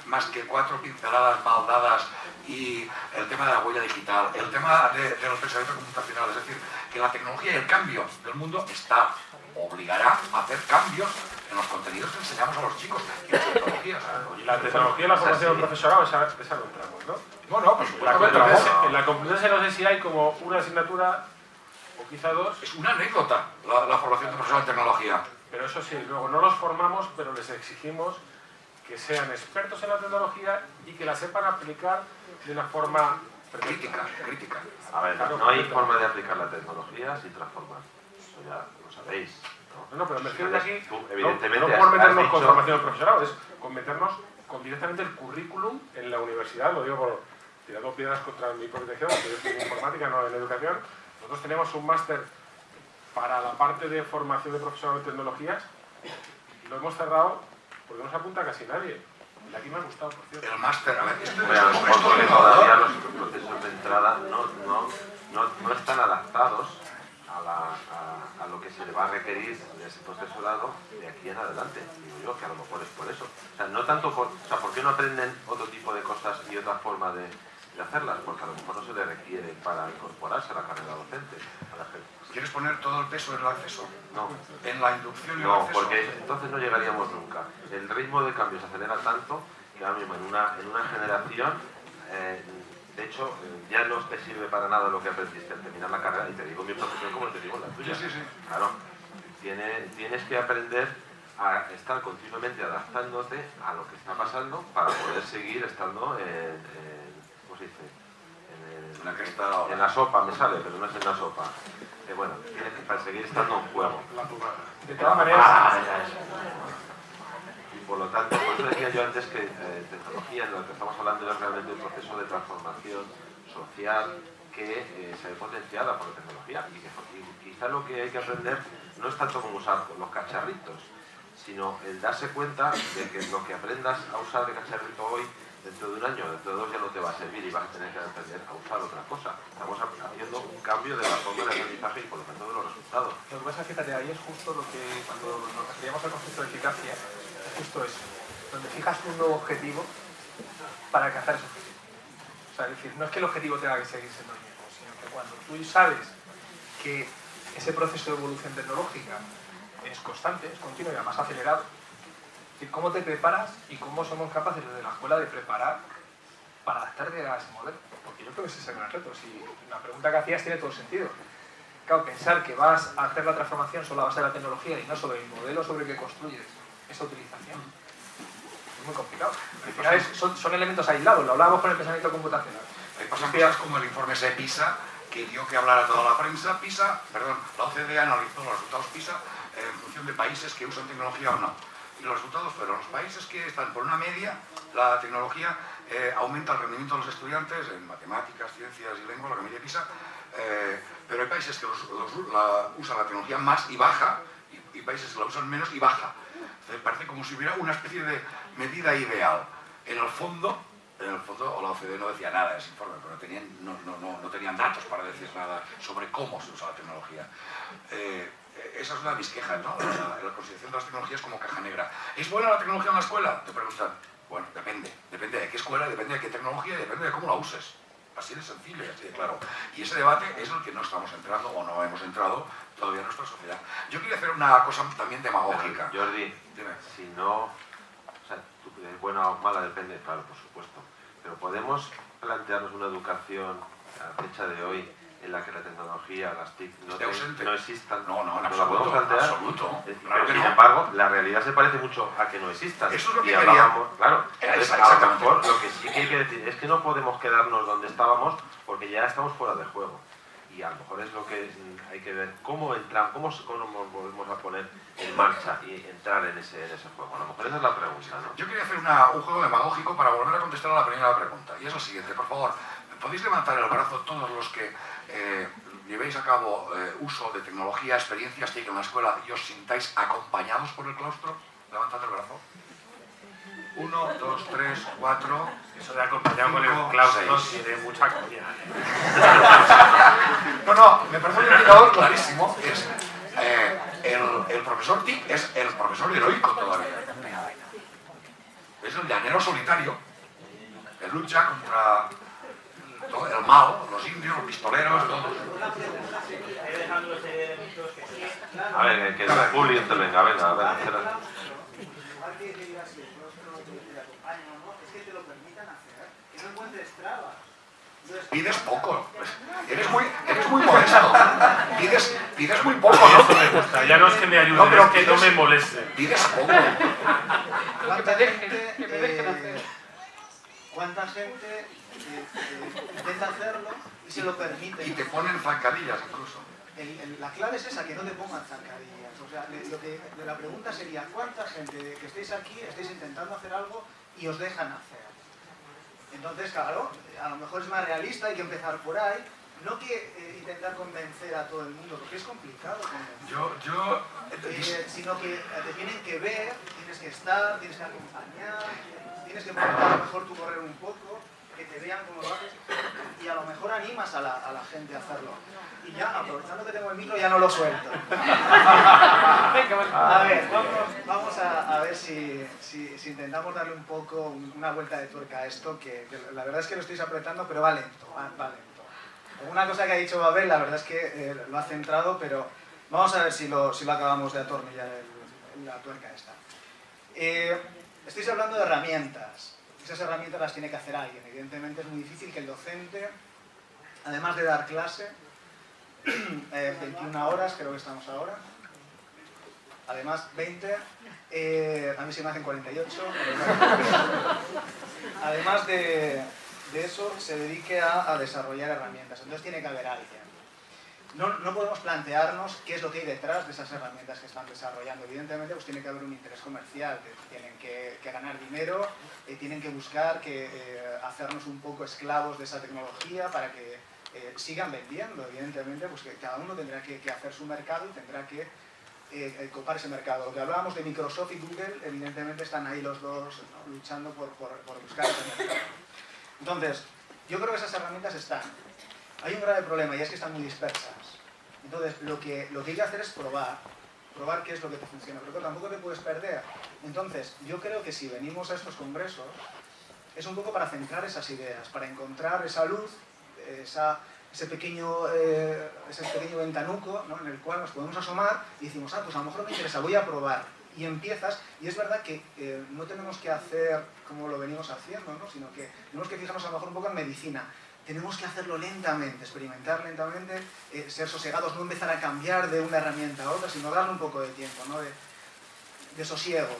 más que 4 pinceladas mal dadas y el tema de la huella digital, el tema del pensamiento computacional, es decir, que la tecnología y el cambio del mundo obligará a hacer cambios en los contenidos que enseñamos a los chicos y las tecnologías. Y la tecnología y la formación del profesorado, esa no entramos, ¿no? No, por supuesto. En la Complutense no sé si hay como una asignatura o quizá dos. Es una anécdota la formación de profesor en tecnología. Pero eso sí, luego no los formamos, pero les exigimos que sean expertos en la tecnología y que la sepan aplicar de una forma Crítica. A ver, Claro, no hay claro. forma de aplicar la tecnología sin transformar. Eso ya lo sabéis. No, pero me refiero de aquí, Tú, no evidentemente, por has meternos con dicho- formación del profesorado, es con meternos con directamente el currículum en la universidad, lo digo por tirando piedras contra mi protección, porque yo estoy en informática, no en educación. Nosotros tenemos un máster para la parte de formación de profesorado en tecnologías y lo hemos cerrado porque no se apunta casi nadie. Y aquí me ha gustado, por cierto. El máster, a ver, Hombre, a lo mejor porque todavía los procesos de entrada no están adaptados a lo que se le va a requerir de ese profesorado de aquí en adelante. Digo yo que a lo mejor es por eso. O sea, no tanto por... O sea, ¿por qué no aprenden otro tipo de cosas y otra forma de hacerlas? Porque a lo mejor no se le requiere para incorporarse a la carrera docente a la gente. ¿Quieres poner todo el peso en el acceso? No. ¿En la inducción y el No, acceso? porque entonces no llegaríamos nunca. El ritmo de cambio se acelera tanto que ahora mismo en una generación, de hecho, ya no te sirve para nada lo que aprendiste al terminar la carrera, y te digo mi profesión como te digo la tuya. Sí. Claro, tienes que aprender a estar continuamente adaptándote a lo que está pasando para poder seguir estando ¿cómo se dice? La cresta de la ola. En la sopa me sale, pero no es en la sopa. Bueno, tienes que para seguir estando en juego. De todas maneras, Y por lo tanto, por eso decía yo antes que tecnología, en lo que estamos hablando es realmente un proceso de transformación social que se ve potenciada por la tecnología y quizá lo que hay que aprender no es tanto como usar los cacharritos, sino el darse cuenta de que lo que aprendas a usar de cacharrito hoy, dentro de un año, dentro de 2 ya no te va a servir y vas a tener que aprender a usar otra cosa. Estamos haciendo un cambio de la forma de aprendizaje y por lo tanto de los resultados. Lo que pasa, fíjate, ahí es justo lo que cuando nos referíamos al concepto de eficacia, es justo eso, donde fijas un nuevo objetivo para alcanzar ese objetivo. O sea, es decir, no es que el objetivo tenga que seguir siendo el mismo, sino que cuando tú sabes que ese proceso de evolución tecnológica es constante, es continuo y además acelerado, es decir, cómo te preparas y cómo somos capaces desde la escuela de preparar para adaptarte a ese modelo. Porque yo creo que ese es el gran reto. Si la pregunta que hacías tiene todo sentido. Claro, pensar que vas a hacer la transformación solo a base de la tecnología y no sobre el modelo sobre el que construyes esa utilización es muy complicado. Al final son elementos aislados, lo hablábamos con el pensamiento computacional. Ahí pasan cosas como el informe ese PISA, que dio que hablar a toda la prensa. La OCDE analizó los resultados PISA en función de países que usan tecnología o no. Y los resultados fueron los países que están por una media, la tecnología aumenta el rendimiento de los estudiantes en matemáticas, ciencias y lengua, lo que mide PISA, pero hay países que usan la tecnología más y baja, y países que la usan menos y baja. Entonces parece como si hubiera una especie de medida ideal. En el fondo, o la OCDE no decía nada de ese informe, pero no tenían datos para decir nada sobre cómo se usa la tecnología. Esa es una de mis quejas, ¿no? La consideración de las tecnologías como caja negra. ¿Es buena la tecnología en la escuela? Te preguntan. Bueno, depende de qué escuela, depende de qué tecnología y depende de cómo la uses. Así de sencillo y así de claro. Y ese debate es el que no estamos entrando o no hemos entrado todavía en nuestra sociedad. Yo quería hacer una cosa también demagógica. Jordi, Dime. si no, o sea, buena o mala depende, claro, por supuesto, pero podemos plantearnos una educación a fecha de hoy en la que la tecnología, las TIC ausente. no existan. No, en ¿Nos la absoluto, podemos plantear? absoluto. Pero Claro que sin no. embargo, la realidad se parece mucho a que no existan. Eso es lo que y quería. hablábamos, claro. Entonces, a lo Exactamente. mejor lo que sí que hay que decir es que no podemos quedarnos donde estábamos porque ya estamos fuera de juego. Y a lo mejor es lo que hay que ver, cómo entramos, cómo nos volvemos a poner en marcha y entrar en ese juego. A lo mejor esa es la pregunta, ¿no? Yo quería hacer un juego demagógico para volver a contestar a la primera pregunta. Y es lo siguiente, por favor, ¿podéis levantar el brazo todos los que llevéis a cabo uso de tecnología, experiencias TIC en la escuela y os sintáis acompañados por el claustro? Levantad el brazo. 1, 2, 3, 4... Eso de acompañado con 5, el claustro 6. tiene mucha coña. No, me parece un indicador clarísimo. Es, el profesor TIC es el profesor heroico todavía. Es el llanero solitario que lucha contra todo el mal, los indios, los pistoleros, todos. A ver, que el Juli intervenga, venga, a ver, espera. Pides poco, eres muy modesto, pides muy poco, ¿no? Eso me gusta, ya no es que me ayuden, No, pero es que no me moleste. Pides poco. Que me dejen hacer. ¿Cuánta gente intenta hacerlo y se lo permite? Y te ponen zancadillas incluso. La clave es esa, que no te pongan zancadillas. O sea, la pregunta sería, ¿cuánta gente que estéis aquí estáis intentando hacer algo y os dejan hacer? Entonces, claro, a lo mejor es más realista, hay que empezar por ahí, no que intentar convencer a todo el mundo, porque es complicado convencer. Sino que te tienen que ver, tienes que estar, tienes que acompañar, tienes que poner a lo mejor tu correr un poco, que te vean cómo lo haces, y a lo mejor animas a la gente a hacerlo. Y ya, aprovechando que tengo el micro, ya no lo suelto. A ver, vamos a ver si intentamos darle un poco una vuelta de tuerca a esto, que la verdad es que lo estáis apretando, pero va lento, va lento. Una cosa que ha dicho Babel, la verdad es que lo ha centrado, pero vamos a ver si lo acabamos de atornillar la tuerca esta. Estáis hablando de herramientas. Esas herramientas las tiene que hacer alguien. Evidentemente es muy difícil que el docente, además de dar clase, 21 horas creo que estamos ahora, además 20, a mí se me hacen 48, además de eso se dedique a desarrollar herramientas. Entonces tiene que haber alguien. No podemos plantearnos qué es lo que hay detrás de esas herramientas que están desarrollando. Evidentemente pues tiene que haber un interés comercial, tienen que ganar dinero, tienen que buscar hacernos un poco esclavos de esa tecnología para que sigan vendiendo. Evidentemente pues que cada uno tendrá que hacer su mercado y tendrá que copar ese mercado. Lo que hablábamos de Microsoft y Google, evidentemente están ahí los dos, ¿no?, luchando por buscar ese mercado. Entonces, yo creo que esas herramientas están. Hay un grave problema y es que están muy dispersas. Entonces, lo que hay que hacer es probar qué es lo que te funciona, pero tampoco te puedes perder. Entonces, yo creo que si venimos a estos congresos, es un poco para centrar esas ideas, para encontrar esa luz, ese pequeño ventanuco, ¿no?, en el cual nos podemos asomar y decimos, pues a lo mejor me interesa, voy a probar. Y empiezas, y es verdad que no tenemos que hacer como lo venimos haciendo, ¿no?, sino que tenemos que fijarnos a lo mejor un poco en medicina. Tenemos que hacerlo lentamente, experimentar lentamente, ser sosegados, no empezar a cambiar de una herramienta a otra, sino darle un poco de tiempo, ¿no?, de sosiego.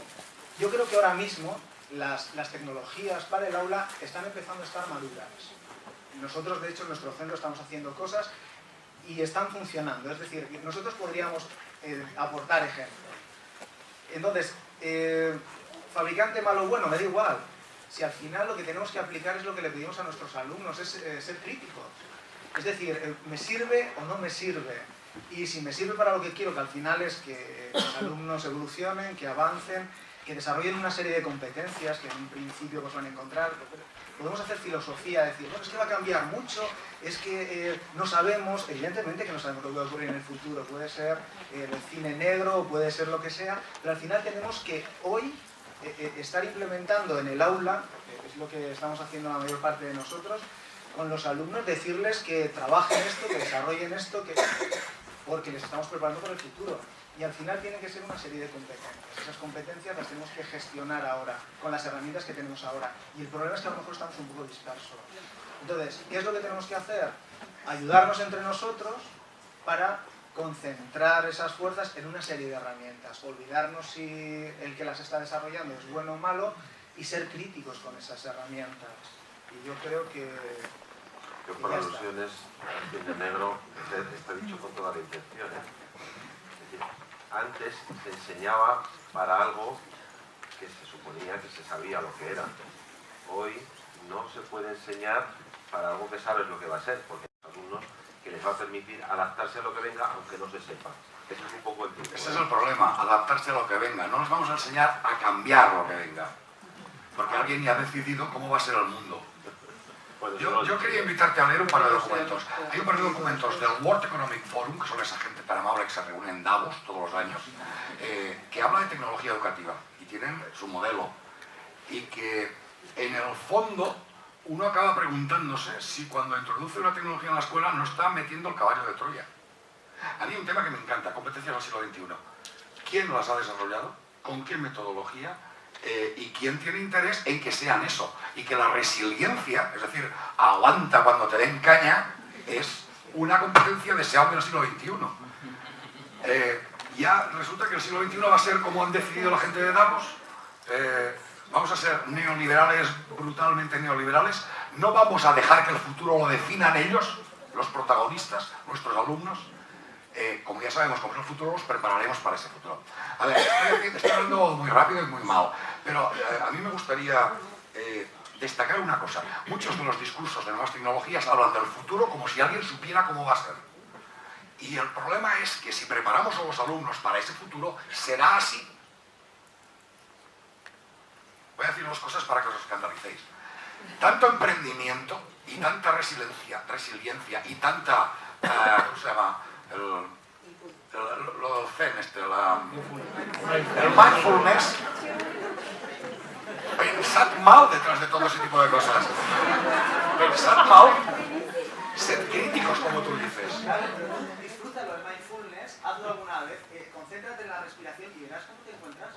Yo creo que ahora mismo las tecnologías para el aula están empezando a estar maduras. Nosotros, de hecho, en nuestro centro estamos haciendo cosas y están funcionando. Es decir, nosotros podríamos aportar ejemplos. Entonces, fabricante malo o bueno, me da igual. Si al final lo que tenemos que aplicar es lo que le pedimos a nuestros alumnos, es ser críticos. Es decir, ¿me sirve o no me sirve? Y si me sirve para lo que quiero, que al final es que los alumnos evolucionen, que avancen, que desarrollen una serie de competencias que en un principio pues van a encontrar. Podemos hacer filosofía, decir, bueno, es que va a cambiar mucho, es que no sabemos, evidentemente que no sabemos lo que va a ocurrir en el futuro, puede ser el cine negro, puede ser lo que sea, pero al final tenemos que hoy estar implementando en el aula, que es lo que estamos haciendo la mayor parte de nosotros, con los alumnos, decirles que trabajen esto, que desarrollen esto, porque les estamos preparando para el futuro. Y al final tiene que ser una serie de competencias. Esas competencias las tenemos que gestionar ahora, con las herramientas que tenemos ahora. Y el problema es que a lo mejor estamos un poco dispersos. Entonces, ¿qué es lo que tenemos que hacer? ayudarnos entre nosotros para concentrar esas fuerzas en una serie de herramientas, olvidarnos si el que las está desarrollando es bueno o malo y ser críticos con esas herramientas. Y yo creo que... Yo por alusiones, de negro, está dicho con toda la intención. Es decir, antes se enseñaba para algo que se suponía que se sabía lo que era. Hoy no se puede enseñar para algo que sabes lo que va a ser, porque hay alumnos que les va a permitir adaptarse a lo que venga, aunque no se sepa. Ese es un poco el truco. Ese es el problema, adaptarse a lo que venga. No nos vamos a enseñar a cambiar lo que venga, porque alguien ya ha decidido cómo va a ser el mundo. Yo quería invitarte a leer un par de documentos. Hay un par de documentos del World Economic Forum, que son esa gente tan amable que se reúne en Davos todos los años, que habla de tecnología educativa y tienen su modelo. Y que en el fondo uno acaba preguntándose si cuando introduce una tecnología en la escuela no está metiendo el caballo de Troya. A mí hay un tema que me encanta, competencias del siglo XXI. ¿Quién las ha desarrollado? ¿Con qué metodología? Y quién tiene interés en que sean eso. Y que la resiliencia, es decir, aguanta cuando te den caña, es una competencia deseable en el siglo XXI. Ya resulta que el siglo XXI va a ser como han decidido la gente de Davos. Vamos a ser neoliberales, brutalmente neoliberales. No vamos a dejar que el futuro lo definan ellos, los protagonistas, nuestros alumnos. Como ya sabemos cómo es el futuro, los prepararemos para ese futuro. A ver, estoy hablando muy rápido y muy mal, pero a mí me gustaría destacar una cosa. Muchos de los discursos de nuevas tecnologías hablan del futuro como si alguien supiera cómo va a ser. Y el problema es que si preparamos a los alumnos para ese futuro, será así. Voy a decir dos cosas para que os escandalicéis. Tanto emprendimiento y tanta resiliencia y tanta... ¿cómo se llama? Lo del Zen, el mindfulness. Pensad mal detrás de todo ese tipo de cosas. Pensad mal. Sed críticos, como tú dices. Disfrútalo el mindfulness, hazlo alguna vez, concéntrate en la respiración y verás cómo te encuentras.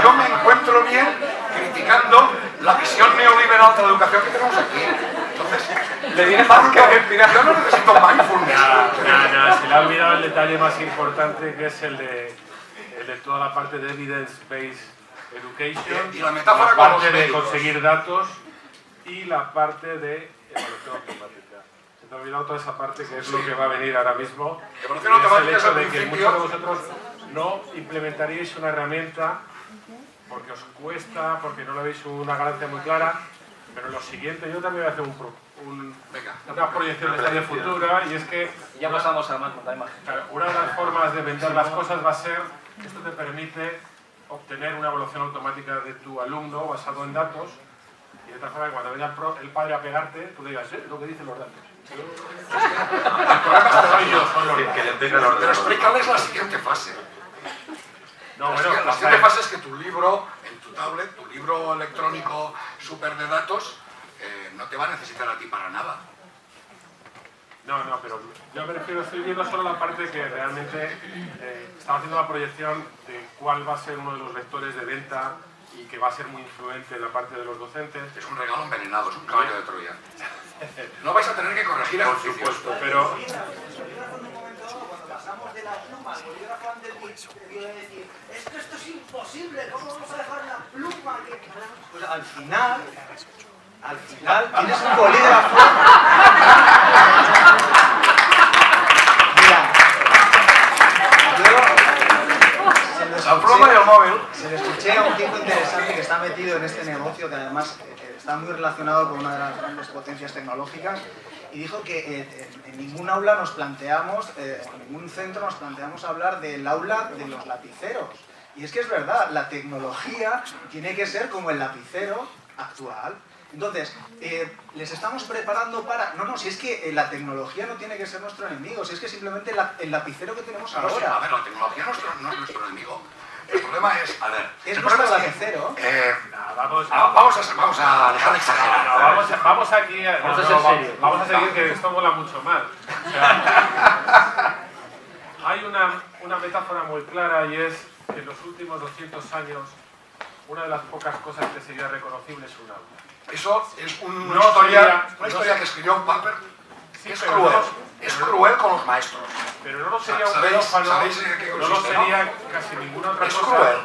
Yo me encuentro bien criticando la visión neoliberal de la educación que tenemos aquí. Entonces, le viene más que yo no necesito mindfulness. Se le ha olvidado el detalle más importante, que es el de toda la parte de evidence-based education, y la metáfora la con los parte de médicos. conseguir datos y la parte de evaluación automática. Se te ha olvidado toda esa parte que es lo que va a venir ahora mismo. Evaluación Y es el automática es hecho al de que principio. muchos de vosotros no implementaríais una herramienta porque os cuesta, porque no le veis una ganancia muy clara, pero lo siguiente, yo también voy a hacer una proyección de futura, y es que Ya pasamos a más la imagen. claro, una de las formas de vender las cosas va a ser que esto te permite obtener una evaluación automática de tu alumno basado en datos, y de tal forma que cuando venga el padre a pegarte, tú digas, lo que dicen los datos. Soy yo, son los datos. Que le tenga el ordenador. Pero explícales la siguiente fase. No, La bueno, siguiente fase es que tu libro, en tu tablet, tu libro electrónico súper de datos, no te va a necesitar a ti para nada. No, pero yo me refiero, estoy viendo solo la parte que realmente estamos haciendo la proyección de cuál va a ser uno de los vectores de venta y que va a ser muy influente en la parte de los docentes. Es un regalo envenenado, es un caballo de Troya. No vais a tener que corregir Por ejercicios. supuesto, pero Cuando pasamos de la pluma al bolígrafo Anderbitt, te iba a decir, es que esto es imposible, ¿cómo vamos a dejar la pluma? Pues al final tienes un bolígrafo. Mira, La pluma y el móvil. se le escuché a un tipo interesante que está metido en este negocio, que además está muy relacionado con una de las grandes potencias tecnológicas, y dijo que en ningún aula nos planteamos, en ningún centro nos planteamos hablar del aula de los lapiceros. Y es que es verdad, la tecnología tiene que ser como el lapicero actual. Entonces, les estamos preparando para... No, si es que la tecnología no tiene que ser nuestro enemigo, si es que simplemente el lapicero que tenemos No, sí, ahora a ver, la tecnología no es nuestro enemigo. El problema es, a ver... es el nuestro problema es que, lapicero. vamos a dejar de exagerar. vamos aquí vamos a seguir, que esto mola mucho más. O sea, hay una metáfora muy clara, y es que en los últimos 200 años una de las pocas cosas que sería reconocible es un aula. Eso es una No historia, sería- que escribió un Papert, Sí, que es pero cruel. no- Es cruel con los maestros. Pero no lo sería un ¿Sabéis quirófano, en qué no lo consiste, sería casi ninguna otra Es cosa, cruel.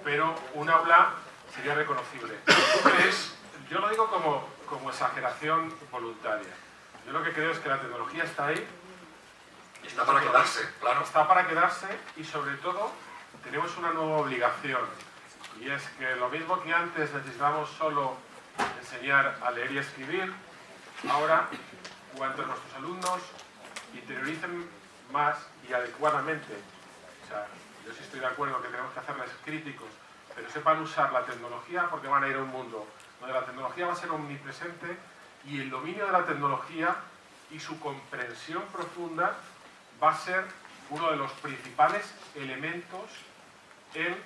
pero un aula sería reconocible. ¿Tú crees? Yo lo digo como exageración voluntaria. Yo lo que creo es que la tecnología está ahí, Está para quedarse, claro. está para quedarse y sobre todo tenemos una nueva obligación. Y es que lo mismo que antes necesitábamos solo enseñar a leer y escribir, ahora cuanto nuestros alumnos interioricen más y adecuadamente, o sea, yo sí estoy de acuerdo que tenemos que hacerles críticos, pero sepan usar la tecnología porque van a ir a un mundo donde la tecnología va a ser omnipresente y el dominio de la tecnología y su comprensión profunda va a ser uno de los principales elementos en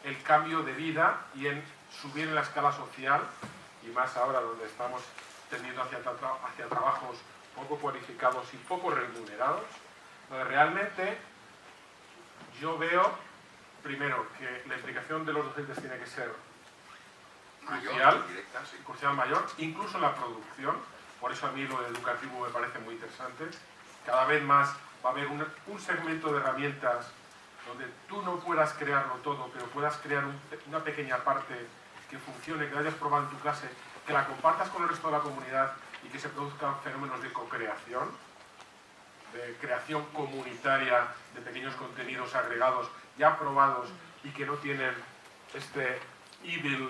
el cambio de vida y en subir en la escala social, y más ahora donde estamos tendiendo hacia trabajos poco cualificados y poco remunerados, donde realmente yo veo, primero, que la implicación de los docentes tiene que ser crucial, Directa, sí. crucial mayor, incluso en la producción. Por eso a mí lo educativo me parece muy interesante. Cada vez más va a haber un segmento de herramientas donde tú no puedas crearlo todo, pero puedas crear una pequeña parte que funcione, que la hayas probado en tu clase, que la compartas con el resto de la comunidad y que se produzcan fenómenos de co-creación, de creación comunitaria de pequeños contenidos agregados ya probados y que no tienen este evil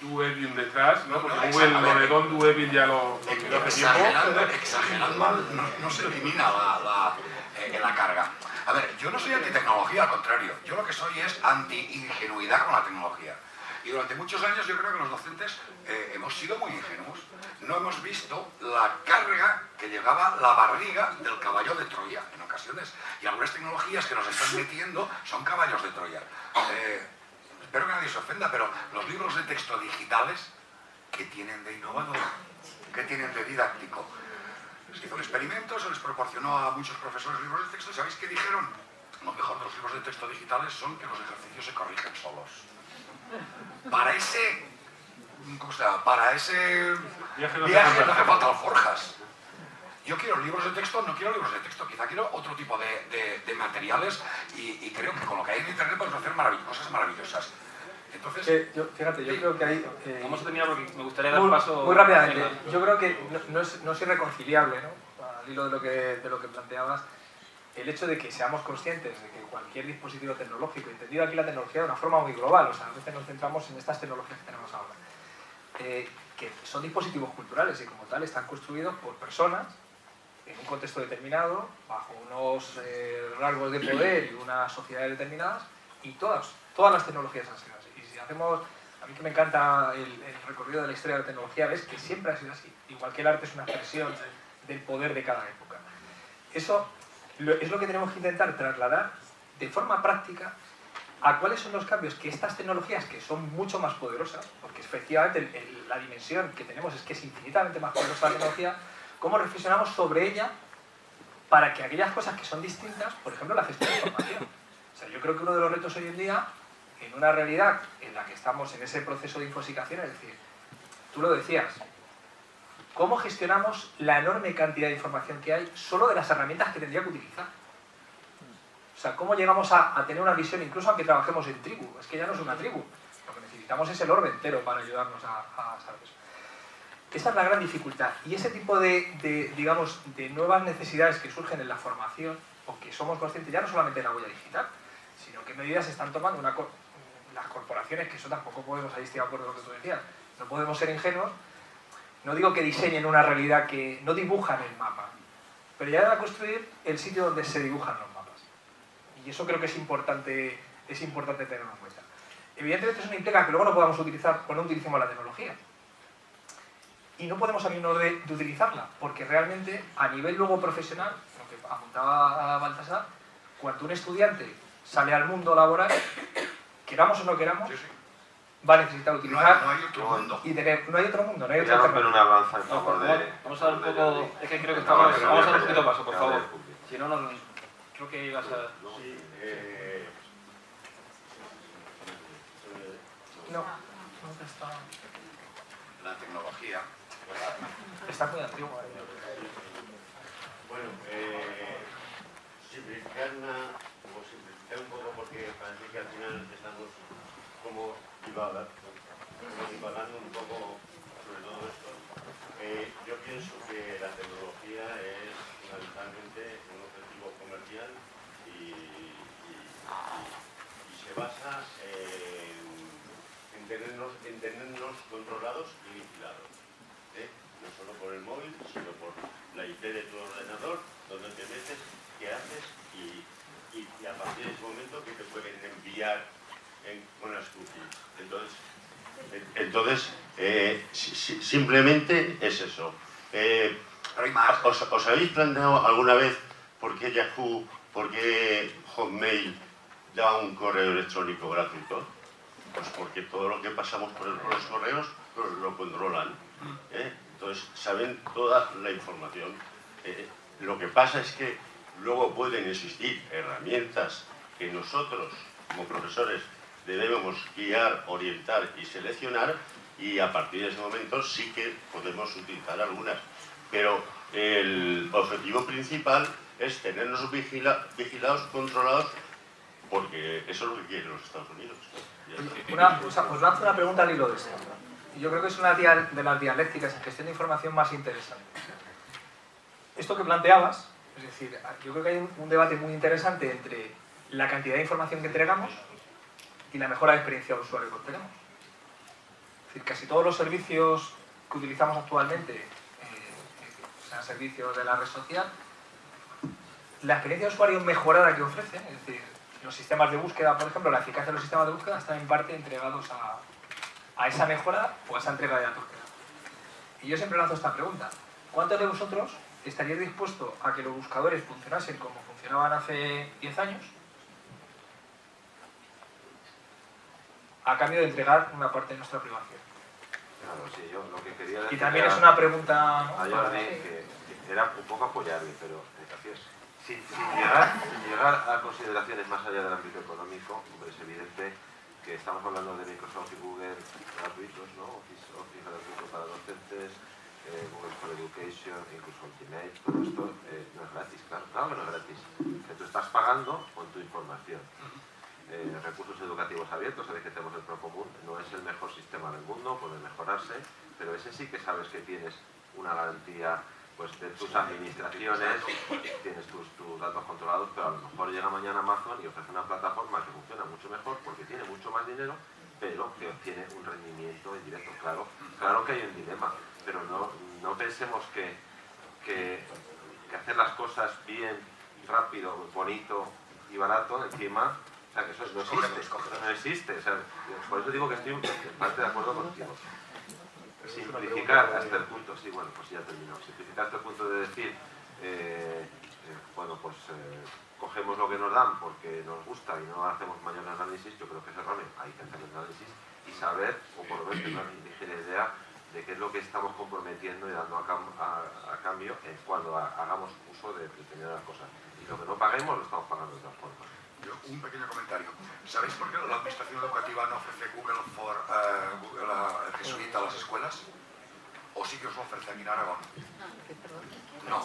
do evil detrás, ¿no? Porque Google lo de don't do evil ya lo tiró hace tiempo. Exagerando no se elimina la carga. A ver, yo no soy antitecnología, al contrario. Yo lo que soy es anti-ingenuidad con la tecnología. Y durante muchos años yo creo que los docentes hemos sido muy ingenuos. No hemos visto la carga que llevaba la barriga del caballo de Troya en ocasiones. Y algunas tecnologías que nos están metiendo son caballos de Troya. Espero que nadie se ofenda, pero los libros de texto digitales, ¿qué tienen de innovador? ¿Qué tienen de didáctico? Se hizo un experimento, se les proporcionó a muchos profesores libros de texto. ¿Sabéis qué dijeron? Lo mejor de los libros de texto digitales son que los ejercicios se corrigen solos. Para ese... ¿Cómo se llama? Para ese viaje no hace falta alforjas. Yo quiero libros de texto, no quiero libros de texto, quizá quiero otro tipo de materiales y creo que con lo que hay en internet podemos hacer cosas maravillosas. Entonces, yo creo que hay... Vamos a terminar porque me gustaría dar muy, paso... muy rápidamente, yo creo que no es irreconciliable, ¿no? Al hilo de lo que planteabas, el hecho de que seamos conscientes de que cualquier dispositivo tecnológico, entendido aquí la tecnología de una forma muy global, o sea, a veces nos centramos en estas tecnologías que tenemos ahora, que son dispositivos culturales y como tal están construidos por personas en un contexto determinado, bajo unos rasgos de poder y unas sociedades determinadas, y todas las tecnologías han sido así. Y si hacemos, a mí que me encanta el recorrido de la historia de la tecnología, ves que siempre ha sido así, igual que el arte es una expresión del poder de cada época. Eso es lo que tenemos que intentar trasladar de forma práctica a cuáles son los cambios que estas tecnologías, que son mucho más poderosas, porque efectivamente la dimensión que tenemos es que es infinitamente más poderosa la tecnología, cómo reflexionamos sobre ella para que aquellas cosas que son distintas, por ejemplo la gestión de información. O sea, yo creo que uno de los retos hoy en día, en una realidad en la que estamos en ese proceso de infosicación, es decir, tú lo decías, ¿cómo gestionamos la enorme cantidad de información que hay solo de las herramientas que tendría que utilizar? O sea, ¿cómo llegamos a tener una visión, incluso aunque trabajemos en tribu? Es que ya no es una tribu. Lo que necesitamos es el orbe entero para ayudarnos a saber eso. Esa es la gran dificultad. Y ese tipo digamos, de nuevas necesidades que surgen en la formación, o que somos conscientes ya no solamente de la huella digital, sino qué medidas se están tomando las corporaciones, que eso tampoco podemos, ahí estoy de acuerdo con lo que tú decías, no podemos ser ingenuos. No digo que diseñen una realidad que no dibujan el mapa, pero ya van a construir el sitio donde se dibujan los mapas. Y eso creo que es importante tenerlo en cuenta. Evidentemente eso no implica que luego no podamos utilizar o no utilicemos la tecnología. Y no podemos salirnos de utilizarla, porque realmente a nivel luego profesional, lo que apuntaba Baltasar, cuando un estudiante sale al mundo laboral, queramos o no queramos, va a necesitar utilizar no hay otro mundo. y tener, no hay otro mundo, no hay Voy a otra romper alternativa. una lanza en favor de... Vamos a dar un poco... Es que creo que No, vamos a dar un no, poquito paso, por no, favor. no, Si no, creo que ibas a... Sí, No, no está. La tecnología. Está muy antigua. Bueno, simplificar un poco porque parece que al final estamos como divagando un poco sobre todo esto. Yo pienso que la tecnología es fundamentalmente un objetivo comercial y se basa en tenernos controlados y vigilados. No solo por el móvil, sino por la IP de tu ordenador, donde te metes, qué haces y a partir de ese momento que te pueden enviar con las cookies. Entonces simplemente es eso. ¿Os habéis planteado alguna vez por qué Yahoo, por qué Hotmail da un correo electrónico gratuito? Pues porque todo lo que pasamos por los correos lo controlan. Entonces saben toda la información. Lo que pasa es que luego pueden existir herramientas que nosotros como profesores debemos guiar, orientar y seleccionar, y a partir de ese momento sí que podemos utilizar algunas, pero el objetivo principal es tenernos vigilados, controlados, porque eso es lo que quieren los Estados Unidos. Os lanzo una pregunta al hilo de esto. Yo creo que es una de las dialécticas en gestión de información más interesante. Esto que planteabas, es decir, yo creo que hay un debate muy interesante entre la cantidad de información que entregamos y la mejora de experiencia de usuario que obtenemos. Es decir, casi todos los servicios que utilizamos actualmente, sean servicios de la red social, la experiencia de usuario mejorada que ofrecen, es decir, los sistemas de búsqueda, por ejemplo, la eficacia de los sistemas de búsqueda están en parte entregados a esa mejora o a esa entrega de datos. Y yo siempre lanzo esta pregunta: ¿cuántos de vosotros estaríais dispuestos a que los buscadores funcionasen como funcionaban hace 10 años a cambio de entregar una parte de nuestra privacidad? Claro, sí, yo lo que quería decir... Y también es una pregunta, ¿no? A Jordi, que era un poco apoyarle, pero sin llegar a consideraciones más allá del ámbito económico, hombre, es evidente que estamos hablando de Microsoft y Google gratuitos, ¿no? Office gratuito para docentes, Google for Education, incluso Ultimate, todo esto no es gratis, claro que no es gratis, que tú estás pagando con tu información. Recursos educativos abiertos, sabéis que tenemos el Procomún, no es el mejor sistema del mundo, puede mejorarse, pero ese sí que sabes que tienes una garantía pues de tus administraciones, tienes tus datos controlados, pero a lo mejor llega mañana Amazon y ofrece una plataforma que funciona mucho mejor porque tiene mucho más dinero, pero que obtiene un rendimiento indirecto. Claro que hay un dilema, pero no pensemos que hacer las cosas bien, rápido, bonito y barato, encima, o sea, que eso no existe. O sea, por eso digo que estoy en parte de acuerdo contigo. Simplificar hasta el punto, sí, bueno, pues ya terminó. Simplificar hasta el punto de decir, bueno, pues cogemos lo que nos dan porque nos gusta y no hacemos mayor análisis, yo creo que es erróneo. Hay que hacer el análisis y saber, o por lo menos tener una ligera idea de qué es lo que estamos comprometiendo y dando a cambio cuando hagamos uso de determinadas cosas. Y lo que no paguemos lo estamos pagando de todas formas. Yo, un pequeño comentario. ¿Sabéis por qué la administración educativa no ofrece Google G Suite a las escuelas? ¿O sí que os lo ofrece aquí en Aragón? No.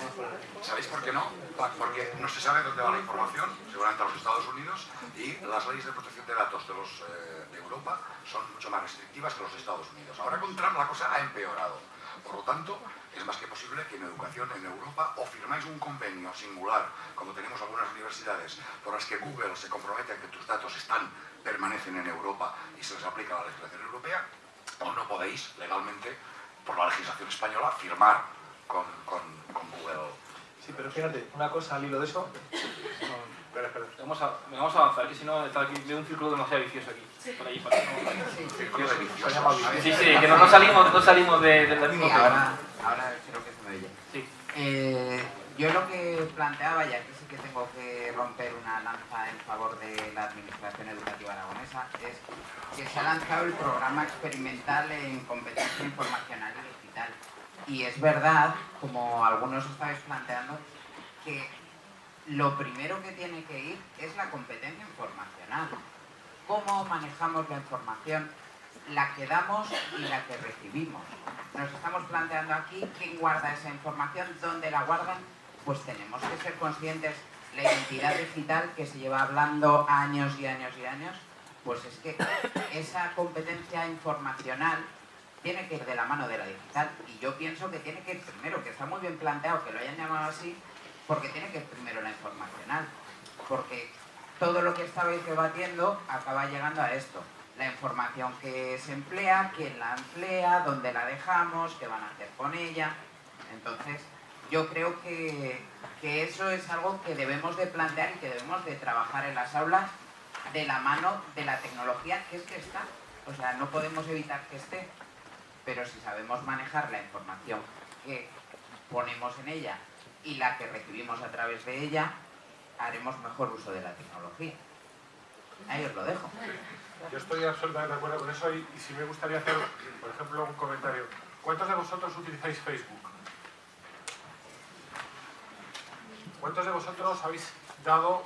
¿Sabéis por qué no? Porque no se sabe dónde va la información, seguramente a los Estados Unidos, y las leyes de protección de datos de Europa son mucho más restrictivas que los Estados Unidos. Ahora con Trump la cosa ha empeorado. Por lo tanto, es más que posible que en educación en Europa o firmáis un convenio singular, como tenemos algunas universidades, por las que Google se compromete a que tus datos permanecen en Europa y se les aplica la legislación europea, o no podéis legalmente, por la legislación española, firmar con Google. Sí, pero fíjate, una cosa al hilo de eso. Espera. Vamos a avanzar, que si no está aquí, veo un círculo demasiado vicioso aquí. Por ahí, para Sí, que no salimos del mismo tema. Ahora creo que se me oye. Sí. Yo lo que planteaba, y aquí sí que tengo que romper una lanza en favor de la Administración Educativa Aragonesa, es que se ha lanzado el programa experimental en competencia informacional y digital. Y es verdad, como algunos estáis planteando, que lo primero que tiene que ir es la competencia informacional. ¿Cómo manejamos la información la que damos y la que recibimos. Nos estamos planteando aquí quién guarda esa información, dónde la guardan, pues tenemos que ser conscientes. La identidad digital, que se lleva hablando años y años y años, pues es que esa competencia informacional tiene que ir de la mano de la digital. Y yo pienso que tiene que ir primero, que está muy bien planteado que lo hayan llamado así, porque tiene que ir primero la informacional. Porque todo lo que estabais debatiendo acaba llegando a esto. La información que se emplea, quién la emplea, dónde la dejamos, qué van a hacer con ella. Entonces, yo creo que eso es algo que debemos de plantear y que debemos de trabajar en las aulas de la mano de la tecnología, que es que está. O sea, no podemos evitar que esté, pero si sabemos manejar la información que ponemos en ella y la que recibimos a través de ella, haremos mejor uso de la tecnología. Ahí os lo dejo. Yo estoy absolutamente de acuerdo con eso y sí me gustaría hacer, por ejemplo, un comentario. ¿Cuántos de vosotros utilizáis Facebook? ¿Cuántos de vosotros habéis dado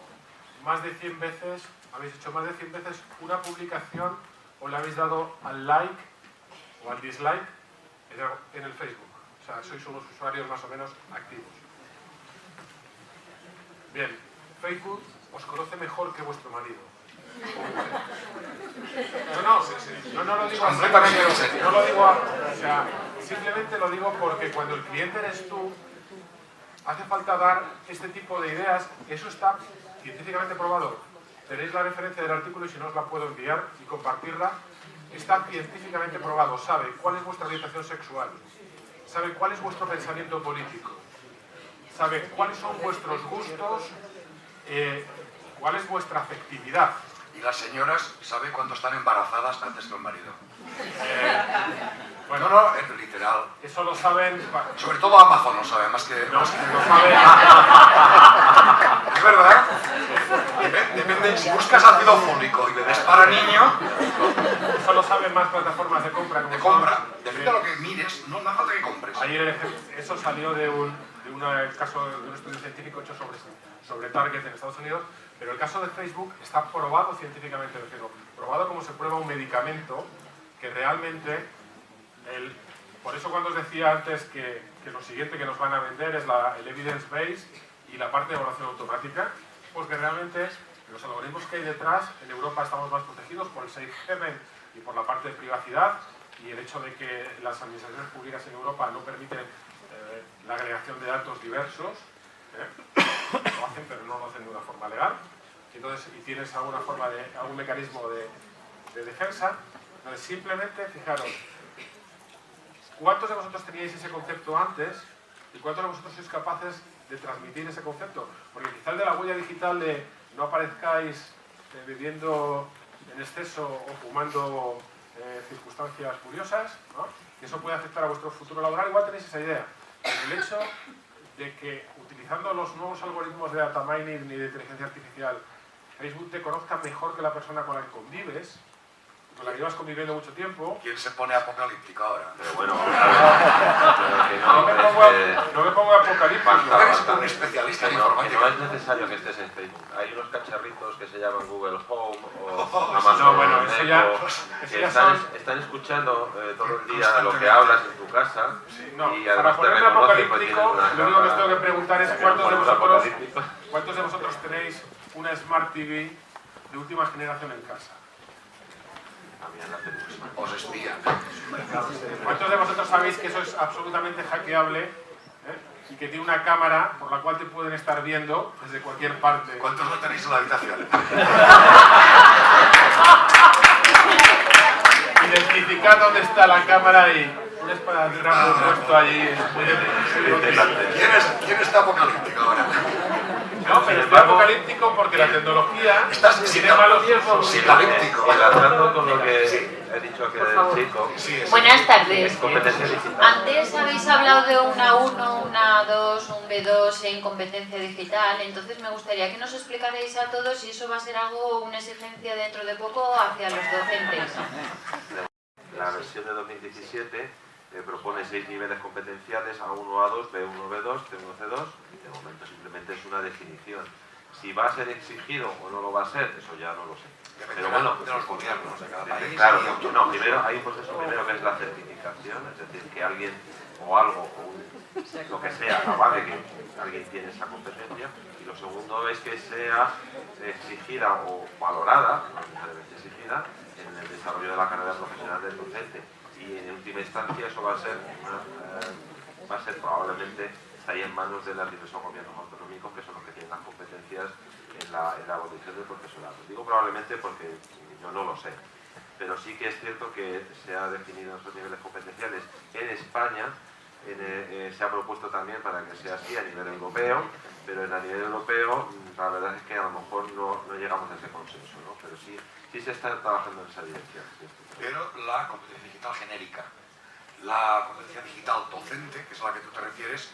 más de 100 veces, habéis hecho más de 100 veces una publicación o le habéis dado al like o al dislike en el Facebook? O sea, sois unos usuarios más o menos activos. Bien, Facebook os conoce mejor que vuestro marido. No lo digo completamente en serio. No lo digo, o sea, simplemente lo digo porque cuando el cliente eres tú, hace falta dar este tipo de ideas. Eso está científicamente probado. Tenéis la referencia del artículo y si no os la puedo enviar y compartirla. Está científicamente probado. Sabe cuál es vuestra orientación sexual, sabe cuál es vuestro pensamiento político, sabe cuáles son vuestros gustos, cuál es vuestra afectividad. Y las señoras saben cuándo están embarazadas antes que el marido. Bueno, No, es literal. eso lo saben. Sobre todo Amazon lo sabe, más que... No, lo saben. Es verdad. Depende, si buscas ácido fólico y bebes para niño... Eso lo saben más plataformas de compra. Como de compra. Depende de lo que mires, no hace falta que compres. Ayer eso salió de un caso de un estudio científico hecho sobre Target en Estados Unidos, pero el caso de Facebook está probado científicamente, probado como se prueba un medicamento que realmente, por eso cuando os decía antes que lo siguiente que nos van a vender es el evidence base y la parte de evaluación automática, pues que realmente los algoritmos que hay detrás, en Europa estamos más protegidos por el Safe Haven y por la parte de privacidad, y el hecho de que las administraciones públicas en Europa no permiten la agregación de datos diversos, lo hacen, pero no lo hacen de una forma legal. Entonces, y tienes algún mecanismo de defensa. Entonces, simplemente, fijaros, ¿cuántos de vosotros teníais ese concepto antes y cuántos de vosotros sois capaces de transmitir ese concepto? Porque quizá el de la huella digital de no aparezcáis viviendo en exceso o fumando circunstancias curiosas, ¿no? Que eso puede afectar a vuestro futuro laboral, igual tenéis esa idea. El hecho de que utilizando los nuevos algoritmos de data mining y de inteligencia artificial, Facebook te conozca mejor que la persona con la que convives, con la que llevas conviviendo mucho tiempo. ¿Quién se pone apocalíptico ahora? Pero bueno, no me pongo apocalíptico. A ver, es un especialista en informática. No es necesario que estés en Facebook. Hay unos cacharritos que se llaman Google Home o No, Amazon bueno, eso que ya están escuchando todo el día lo que hablas en tu casa. No, y para además te ponerme reconocen, pues, apocalíptico, tienes una lo único que os cámara. tengo que preguntar es ¿cuántos de vosotros tenéis una Smart TV de última generación en casa? Os espían. ¿Cuántos de vosotros sabéis que eso es absolutamente hackeable y que tiene una cámara por la cual te pueden estar viendo desde cualquier parte? ¿Cuántos lo tenéis en la habitación? Identificar dónde está la cámara y un esparadrapo puesto allí. ¿Quién está apocalíptico ahora? No, pero está apocalíptico porque la tecnología tiene malos riesgos. Psicalíptico. Enlazando con lo que he dicho que del chico. Buenas tardes. Competencia digital. Antes habéis hablado de una 1, una 2, un B2 en competencia digital, entonces me gustaría que nos explicarais a todos si eso va a ser algo, una exigencia dentro de poco hacia los docentes. La versión de 2017 propone 6 niveles competenciales, A1, A2, B1, B2, C1, C2, y de momento simplemente es una definición. Si va a ser exigido o no lo va a ser, eso ya no lo sé. Pero Dependerá bueno, de los gobiernos de cada país. claro, y no, primero hay un proceso primero que es la certificación, es decir, que alguien o algo lo que sea avale que alguien tiene esa competencia, y lo segundo es que sea exigida o valorada, no necesariamente exigida, en el desarrollo de la carrera profesional del docente, y en última instancia eso va a ser probablemente, está ahí en manos de los diversos gobiernos autonómicos, que son los que tienen las competencias en la evolución del profesorado. Digo probablemente porque yo no lo sé, pero sí que es cierto que se ha definido esos niveles competenciales en España. Se ha propuesto también para que sea así a nivel europeo, pero a nivel europeo la verdad es que a lo mejor no llegamos a ese consenso, ¿no? Pero sí se está trabajando en esa dirección. Pero la competencia digital genérica, la competencia digital docente, que es a la que tú te refieres,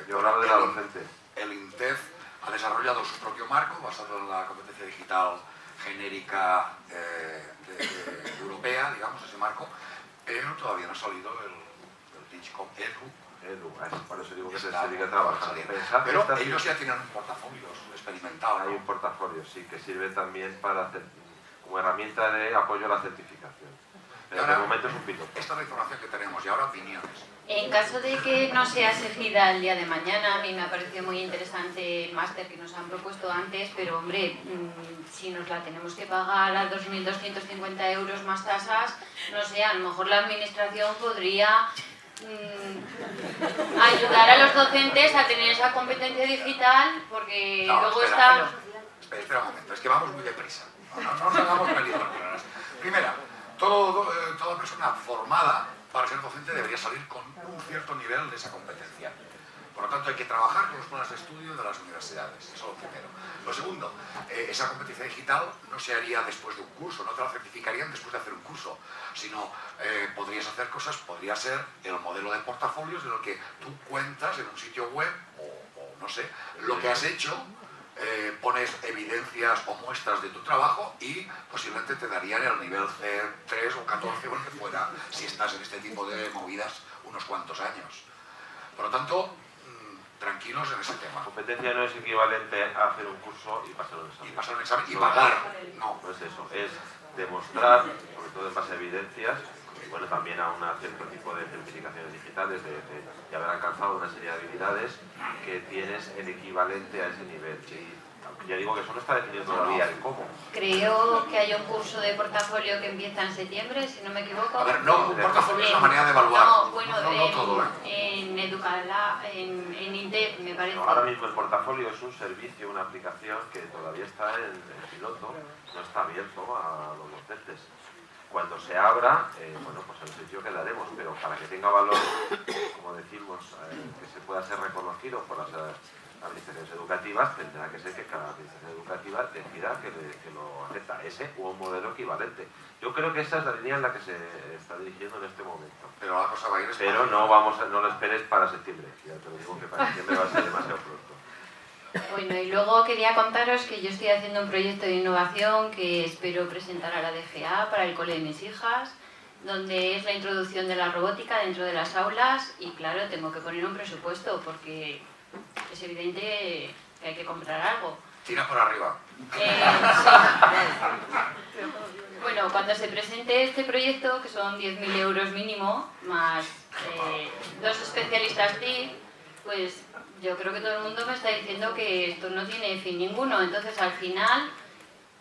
yo hablaba de la docente. El INTEF ha desarrollado su propio marco basado en la competencia digital genérica europea, digamos, ese marco, pero todavía no ha salido el Teachcom Edu, por eso digo que se sigue trabajando. Pero ellos ya tienen un portafolio experimental. Hay un portafolio, sí, que sirve también para como herramienta de apoyo a la certificación. Pero ahora, de momento es un piloto. Esta es la información que tenemos y ahora opiniones. En caso de que no sea exigida el día de mañana, a mí me ha parecido muy interesante el máster que nos han propuesto antes, pero hombre, si nos la tenemos que pagar a 2.250 euros más tasas, no sé, a lo mejor la administración podría ayudar a los docentes a tener esa competencia digital, porque luego está... Espera un momento, es que vamos muy deprisa. No nos hagamos películas. Primera, toda persona formada para ser docente debería salir con un cierto nivel de esa competencia. Por lo tanto, hay que trabajar con los planes de estudio de las universidades. Eso es lo primero. Lo segundo, esa competencia digital no se haría después de un curso, no te la certificarían después de hacer un curso, sino podrías hacer cosas, podría ser el modelo de portafolios de lo que tú cuentas en un sitio web o no sé, lo que has hecho, pones evidencias o muestras de tu trabajo y posiblemente te darían el nivel C3 o 14 o el que fuera, si estás en este tipo de movidas unos cuantos años. Por lo tanto, tranquilos en ese tema. Competencia no es equivalente a hacer un curso y pasar un examen. Y pasar un examen y pagar. No. Pues eso, es demostrar, sobre todo en base a evidencias, bueno, también a un cierto tipo de certificaciones digitales, de haber alcanzado una serie de habilidades que tienes el equivalente a ese nivel. Y ya digo que eso no está definido todavía el cómo. Creo que hay un curso de portafolio que empieza en septiembre, si no me equivoco. A ver, no, un portafolio es una manera de evaluar. No, bueno, no todo, en Educala, en INTEF, me parece. Ahora mismo el portafolio es un servicio, una aplicación que todavía está en piloto, no está abierto a los docentes. Cuando se abra, bueno, pues el sitio que daremos, pero para que tenga valor, como decimos, que se pueda ser reconocido por las administraciones educativas, tendrá que ser que cada administración educativa decida que lo acepta, ese o un modelo equivalente. Yo creo que esa es la línea en la que se está dirigiendo en este momento. Pero la cosa va a ir Pero no lo esperes para septiembre, ya te lo digo que para septiembre va a ser demasiado pronto. Bueno, y luego quería contaros que yo estoy haciendo un proyecto de innovación que espero presentar a la DGA para el cole de mis hijas, donde es la introducción de la robótica dentro de las aulas y claro, tengo que poner un presupuesto porque es evidente que hay que comprar algo. Tira por arriba. Sí. Bueno, cuando se presente este proyecto, que son 10.000 euros mínimo, más 2 especialistas TIC, pues yo creo que todo el mundo me está diciendo que esto no tiene fin ninguno. Entonces, al final,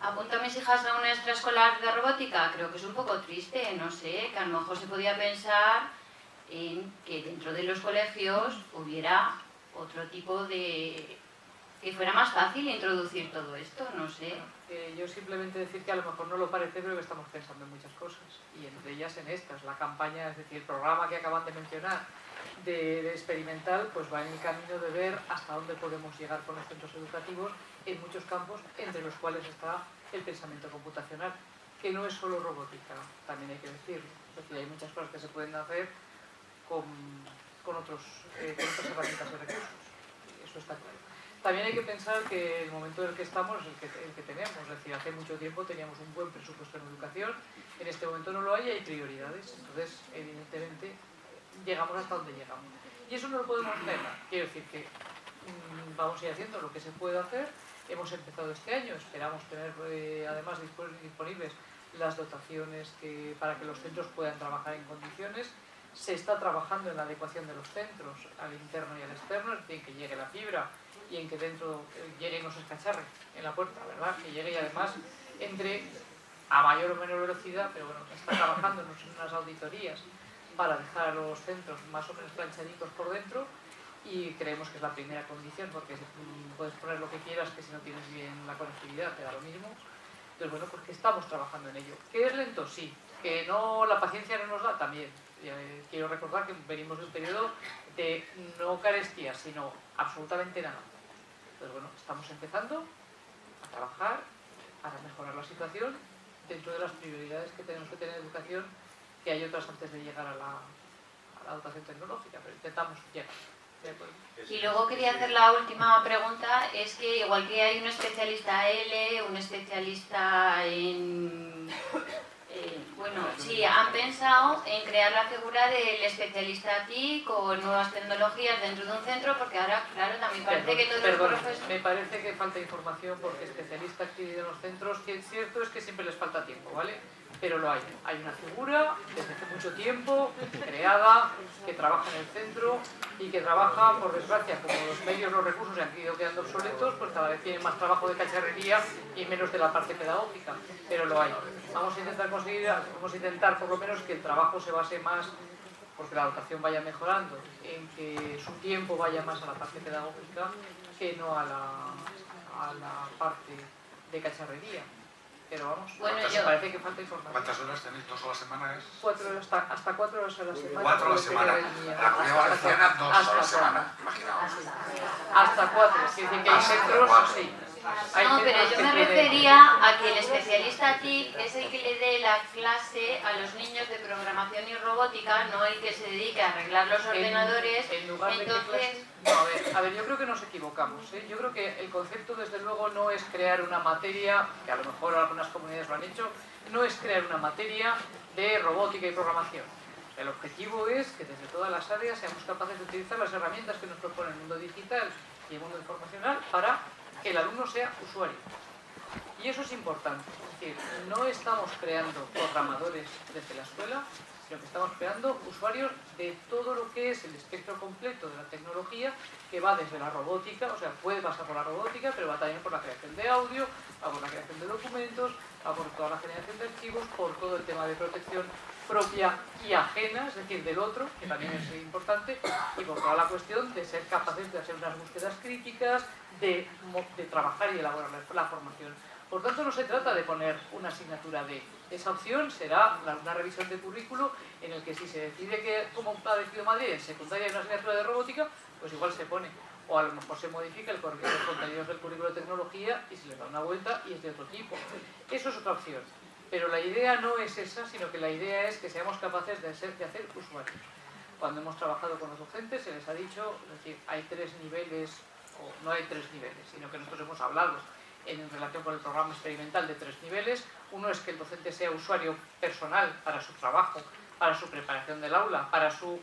¿apunto a mis hijas a una extraescolar de robótica? Creo que es un poco triste, no sé, que a lo mejor se podía pensar en que dentro de los colegios hubiera otro tipo de... que fuera más fácil introducir todo esto, no sé. Yo simplemente decir que a lo mejor no lo parece, pero que estamos pensando en muchas cosas. Y entre ellas en estas, la campaña, es decir, el programa que acaban de mencionar, de experimental, pues va en el camino de ver hasta dónde podemos llegar con los centros educativos en muchos campos, entre los cuales está el pensamiento computacional, que no es solo robótica, también hay que decirlo. Es decir, hay muchas cosas que se pueden hacer con otras herramientas de recursos. Eso está claro. También hay que pensar que el momento en el que estamos es el que tenemos. Es decir, hace mucho tiempo teníamos un buen presupuesto en educación, en este momento no lo hay y hay prioridades. Entonces, evidentemente, llegamos hasta donde llegamos. Y eso no lo podemos negar. Quiero decir que vamos a ir haciendo lo que se puede hacer. Hemos empezado este año, esperamos tener además disponibles las dotaciones para que los centros puedan trabajar en condiciones. Se está trabajando en la adecuación de los centros al interno y al externo, es decir, que llegue la fibra y en que dentro llegue y no se escacharre en la puerta, ¿verdad? Que llegue y además entre a mayor o menor velocidad, pero bueno, está trabajando en unas auditorías para dejar a los centros más o menos planchaditos por dentro, y creemos que es la primera condición, porque puedes poner lo que quieras, que si no tienes bien la conectividad te da lo mismo. Entonces, bueno, pues que estamos trabajando en ello. ¿Que es lento? Sí. ¿Que no, la paciencia no nos da? También. Quiero recordar que venimos de un periodo de no carestía, sino absolutamente nada. Entonces, bueno, estamos empezando a trabajar para mejorar la situación dentro de las prioridades que tenemos que tener en educación, que hay otras antes de llegar a la dotación tecnológica, pero intentamos llegar. Y luego quería hacer la última pregunta, es que igual que hay un especialista L, un especialista en... bueno, sí, han pensado en crear la figura del especialista TIC o nuevas tecnologías dentro de un centro, porque ahora, claro, también parece que todos los profesores... Me parece que falta información, porque especialista TIC de los centros, que es cierto es que siempre les falta tiempo, ¿vale? Pero lo hay. Hay una figura desde hace mucho tiempo, creada, que trabaja en el centro y que trabaja, por desgracia, como los medios, los recursos se han ido quedando obsoletos, pues cada vez tienen más trabajo de cacharrería y menos de la parte pedagógica. Pero lo hay. Vamos a intentar conseguir, vamos a intentar por lo menos que el trabajo se base más, porque la dotación vaya mejorando, en que su tiempo vaya más a la parte pedagógica que no a la parte de cacharrería. Pero vamos, bueno, me parece que falta información. ¿Cuántas horas tenéis? ¿2 a la semana? Hasta 4 horas a la semana. 4 a la semana. La Comunidad Valenciana 2 a la semana. Imaginaos. Hasta 4. Es decir, que hay centros, sí. No, pero yo me refería a que el especialista TIC es el que le dé la clase a los niños de programación y robótica, no el que se dedique a arreglar los ordenadores. En lugar de entonces... No, a ver, yo creo que nos equivocamos, ¿eh? Yo creo que el concepto, desde luego, no es crear una materia, que a lo mejor algunas comunidades lo han hecho, no es crear una materia de robótica y programación. El objetivo es que desde todas las áreas seamos capaces de utilizar las herramientas que nos propone el mundo digital y el mundo informacional para que el alumno sea usuario. Y eso es importante. Es decir, no estamos creando programadores desde la escuela, sino que estamos creando usuarios de todo lo que es el espectro completo de la tecnología, que va desde la robótica, o sea, puede pasar por la robótica, pero va también por la creación de audio, va por la creación de documentos, va por toda la generación de archivos, por todo el tema de protección propia y ajena, es decir, del otro, que también es importante, y por toda la cuestión de ser capaces de hacer unas búsquedas críticas, de trabajar y elaborar la formación. Por tanto, no se trata de poner una asignatura de... Esa opción será una revisión de currículo en el que si se decide que, como ha decidido Madrid, en secundaria hay una asignatura de robótica, pues igual se pone. O a lo mejor se modifica los contenidos del currículo de tecnología y se le da una vuelta y es de otro tipo. Eso es otra opción. Pero la idea no es esa, sino que la idea es que seamos capaces de hacer usuarios. Cuando hemos trabajado con los docentes se les ha dicho, es decir, hay 3 niveles, o no hay 3 niveles, sino que nosotros hemos hablado en relación con el programa experimental de 3 niveles. Uno es que el docente sea usuario personal para su trabajo, para su preparación del aula, para su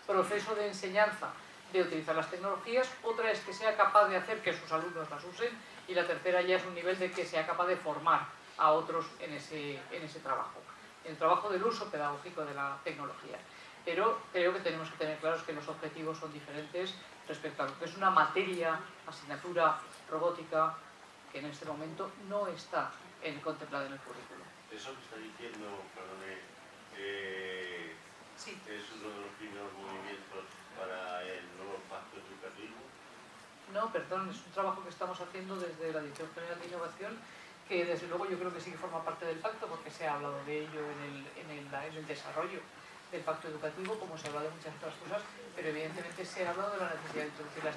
proceso de enseñanza, de utilizar las tecnologías. Otra es que sea capaz de hacer que sus alumnos las usen, y la tercera ya es un nivel de que sea capaz de formar a otros en ese trabajo, en el trabajo del uso pedagógico de la tecnología. Pero creo que tenemos que tener claros que los objetivos son diferentes respecto a lo que es una materia, asignatura robótica, que en este momento no está contemplada en el currículo. Eso que está diciendo, perdone, sí, es uno de los primeros movimientos para el nuevo pacto educativo. No, perdón, es un trabajo que estamos haciendo desde la Dirección General de Innovación, que desde luego yo creo que sí que forma parte del pacto, porque se ha hablado de ello en el desarrollo del pacto educativo, como se ha hablado de muchas otras cosas, pero evidentemente se ha hablado de la necesidad de introducir las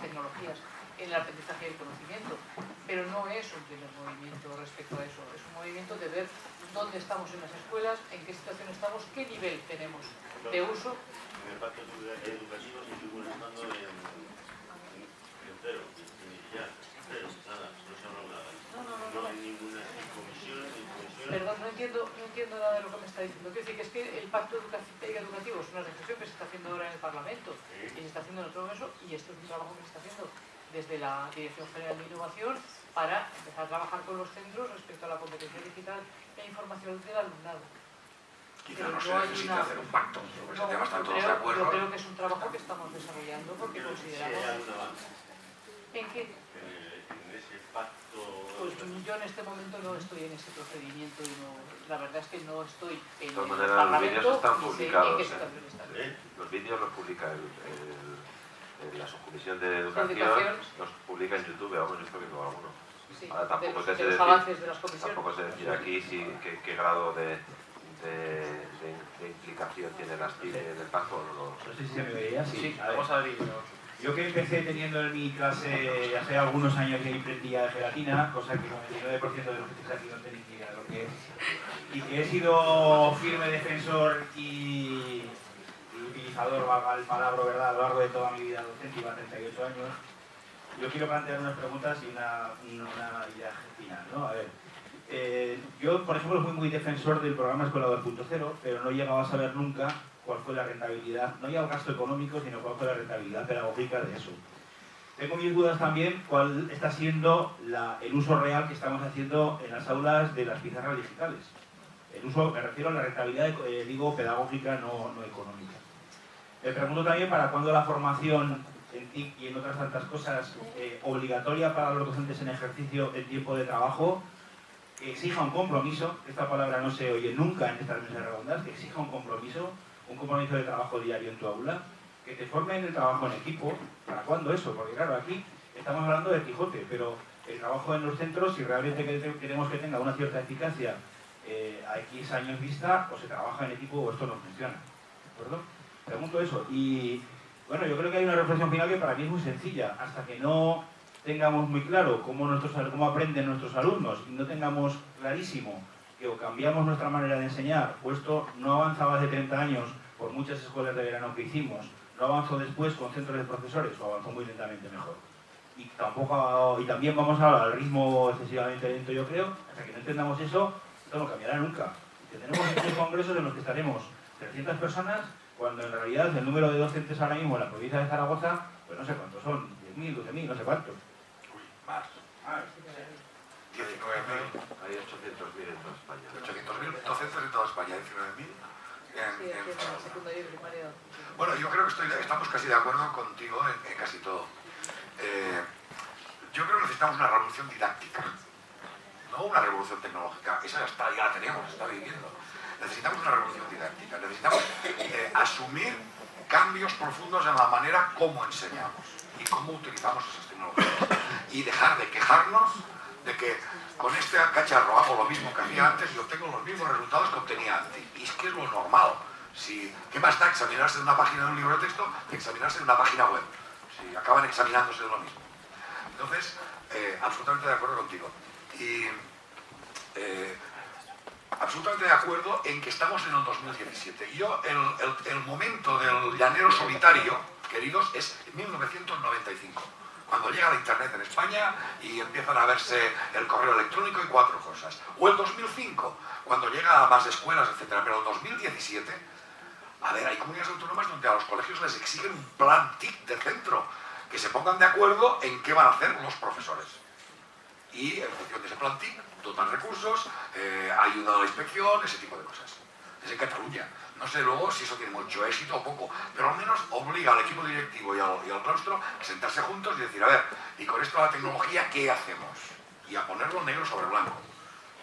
tecnologías en el aprendizaje y el conocimiento, pero no es un primer movimiento respecto a eso, es un movimiento de ver dónde estamos en las escuelas, en qué situación estamos, qué nivel tenemos de uso. En el pacto educativo seguimos estando en cero, inicial, cero, nada, no se ha hablado nada. No hay ninguna comisión, ni comisión. Perdón, no entiendo nada de lo que me está diciendo. Quiero decir que es que el pacto educativo es una reflexión que se está haciendo ahora en el Parlamento y se está haciendo en otro caso, y esto es un trabajo que se está haciendo desde la Dirección General de Innovación para empezar a trabajar con los centros respecto a la competencia digital e información del alumnado. Quizá no se necesita hacer un pacto, sobre ese tema están todos de acuerdo. Yo creo que es un trabajo que estamos desarrollando porque consideramos... ¿En qué? En ese pacto... Pues yo en este momento no estoy en ese procedimiento y no, la verdad es que no estoy en el De todas maneras, los vídeos están publicados. Los vídeos los publica la subcomisión de educación, los publica en YouTube, vamos, yo estoy viendo algunos. Sí, ahora tampoco de sé los avances de las comisiones. Tampoco sé decir aquí qué grado de implicación tiene las TIC en el pacto, no sé si se me veía. Sí, vamos a ver. Yo que empecé teniendo en mi clase hace algunos años que imprentía de gelatina, cosa que con el 99% de los que estáis aquí no tenéis ni idea de lo que es, y que he sido firme defensor y utilizador, valga el palabra, ¿verdad?, a lo largo de toda mi vida docente, iba a 38 años, yo quiero plantear unas preguntas y una idea final, ¿no? A ver, yo, por ejemplo, fui muy defensor del programa Escuela 2.0, pero no he llegado a saber nunca cuál fue la rentabilidad, no ya el gasto económico, sino cuál fue la rentabilidad pedagógica de eso. Tengo mis dudas también cuál está siendo el uso real que estamos haciendo en las aulas de las pizarras digitales. El uso, me refiero a la rentabilidad, digo, pedagógica, no económica. Me pregunto también para cuándo la formación en TIC y en otras tantas cosas obligatoria para los docentes en ejercicio en tiempo de trabajo, que exija un compromiso, esta palabra no se oye nunca en estas mesas redondas, que exija un compromiso de trabajo diario en tu aula, que te formen en el trabajo en equipo. ¿Para cuándo eso? Porque claro, aquí estamos hablando de Quijote, pero el trabajo en los centros, si realmente queremos que tenga una cierta eficacia a X años vista, o se trabaja en equipo o esto no funciona. ¿De acuerdo? Pregunto eso. Y bueno, yo creo que hay una reflexión final que para mí es muy sencilla. Hasta que no tengamos muy claro cómo aprenden nuestros alumnos y no tengamos clarísimo que o cambiamos nuestra manera de enseñar, o esto no avanzaba hace 30 años por muchas escuelas de verano que hicimos, no avanzó después con centros de profesores, o avanzó muy lentamente mejor. Y también vamos al ritmo excesivamente lento, yo creo. Hasta que no entendamos eso, esto no cambiará nunca. Tendremos muchos congresos en los que estaremos 300 personas, cuando en realidad el número de docentes ahora mismo en la provincia de Zaragoza, pues no sé cuántos son, 10.000, 12.000, no sé cuántos. Uy, más. 19.000. Hay 800.000 en toda España. 800.000 docentes en toda España, 19.000 en secundaria y primaria. Bueno, yo creo que estamos casi de acuerdo contigo en casi todo. Yo creo que necesitamos una revolución didáctica, no una revolución tecnológica. Esa ya la tenemos, está viviendo. Necesitamos una revolución didáctica, necesitamos asumir cambios profundos en la manera como enseñamos y cómo utilizamos esas tecnologías y dejar de quejarnos de que con este cacharro hago lo mismo que hacía antes y obtengo los mismos resultados que obtenía antes. Y es que es lo normal. ¿Qué más da examinarse en una página de un libro de texto que examinarse en una página web? Si acaban examinándose de lo mismo. Entonces, absolutamente de acuerdo contigo. Y absolutamente de acuerdo en que estamos en el 2017. Y yo, el momento del llanero solitario, queridos, es 1995. Cuando llega la internet en España y empiezan a verse el correo electrónico y 4 cosas. O el 2005, cuando llega a más escuelas, etc. Pero el 2017, a ver, hay comunidades autónomas donde a los colegios les exigen un plan TIC de centro, que se pongan de acuerdo en qué van a hacer los profesores. Y en función de ese plan TIC, dotan recursos, ayudan a la inspección, ese tipo de cosas. Es en Cataluña. No sé luego si eso tiene mucho éxito o poco, pero al menos obliga al equipo directivo y al claustro a sentarse juntos y decir, a ver, y con esto de la tecnología, ¿qué hacemos? Y a ponerlo negro sobre blanco,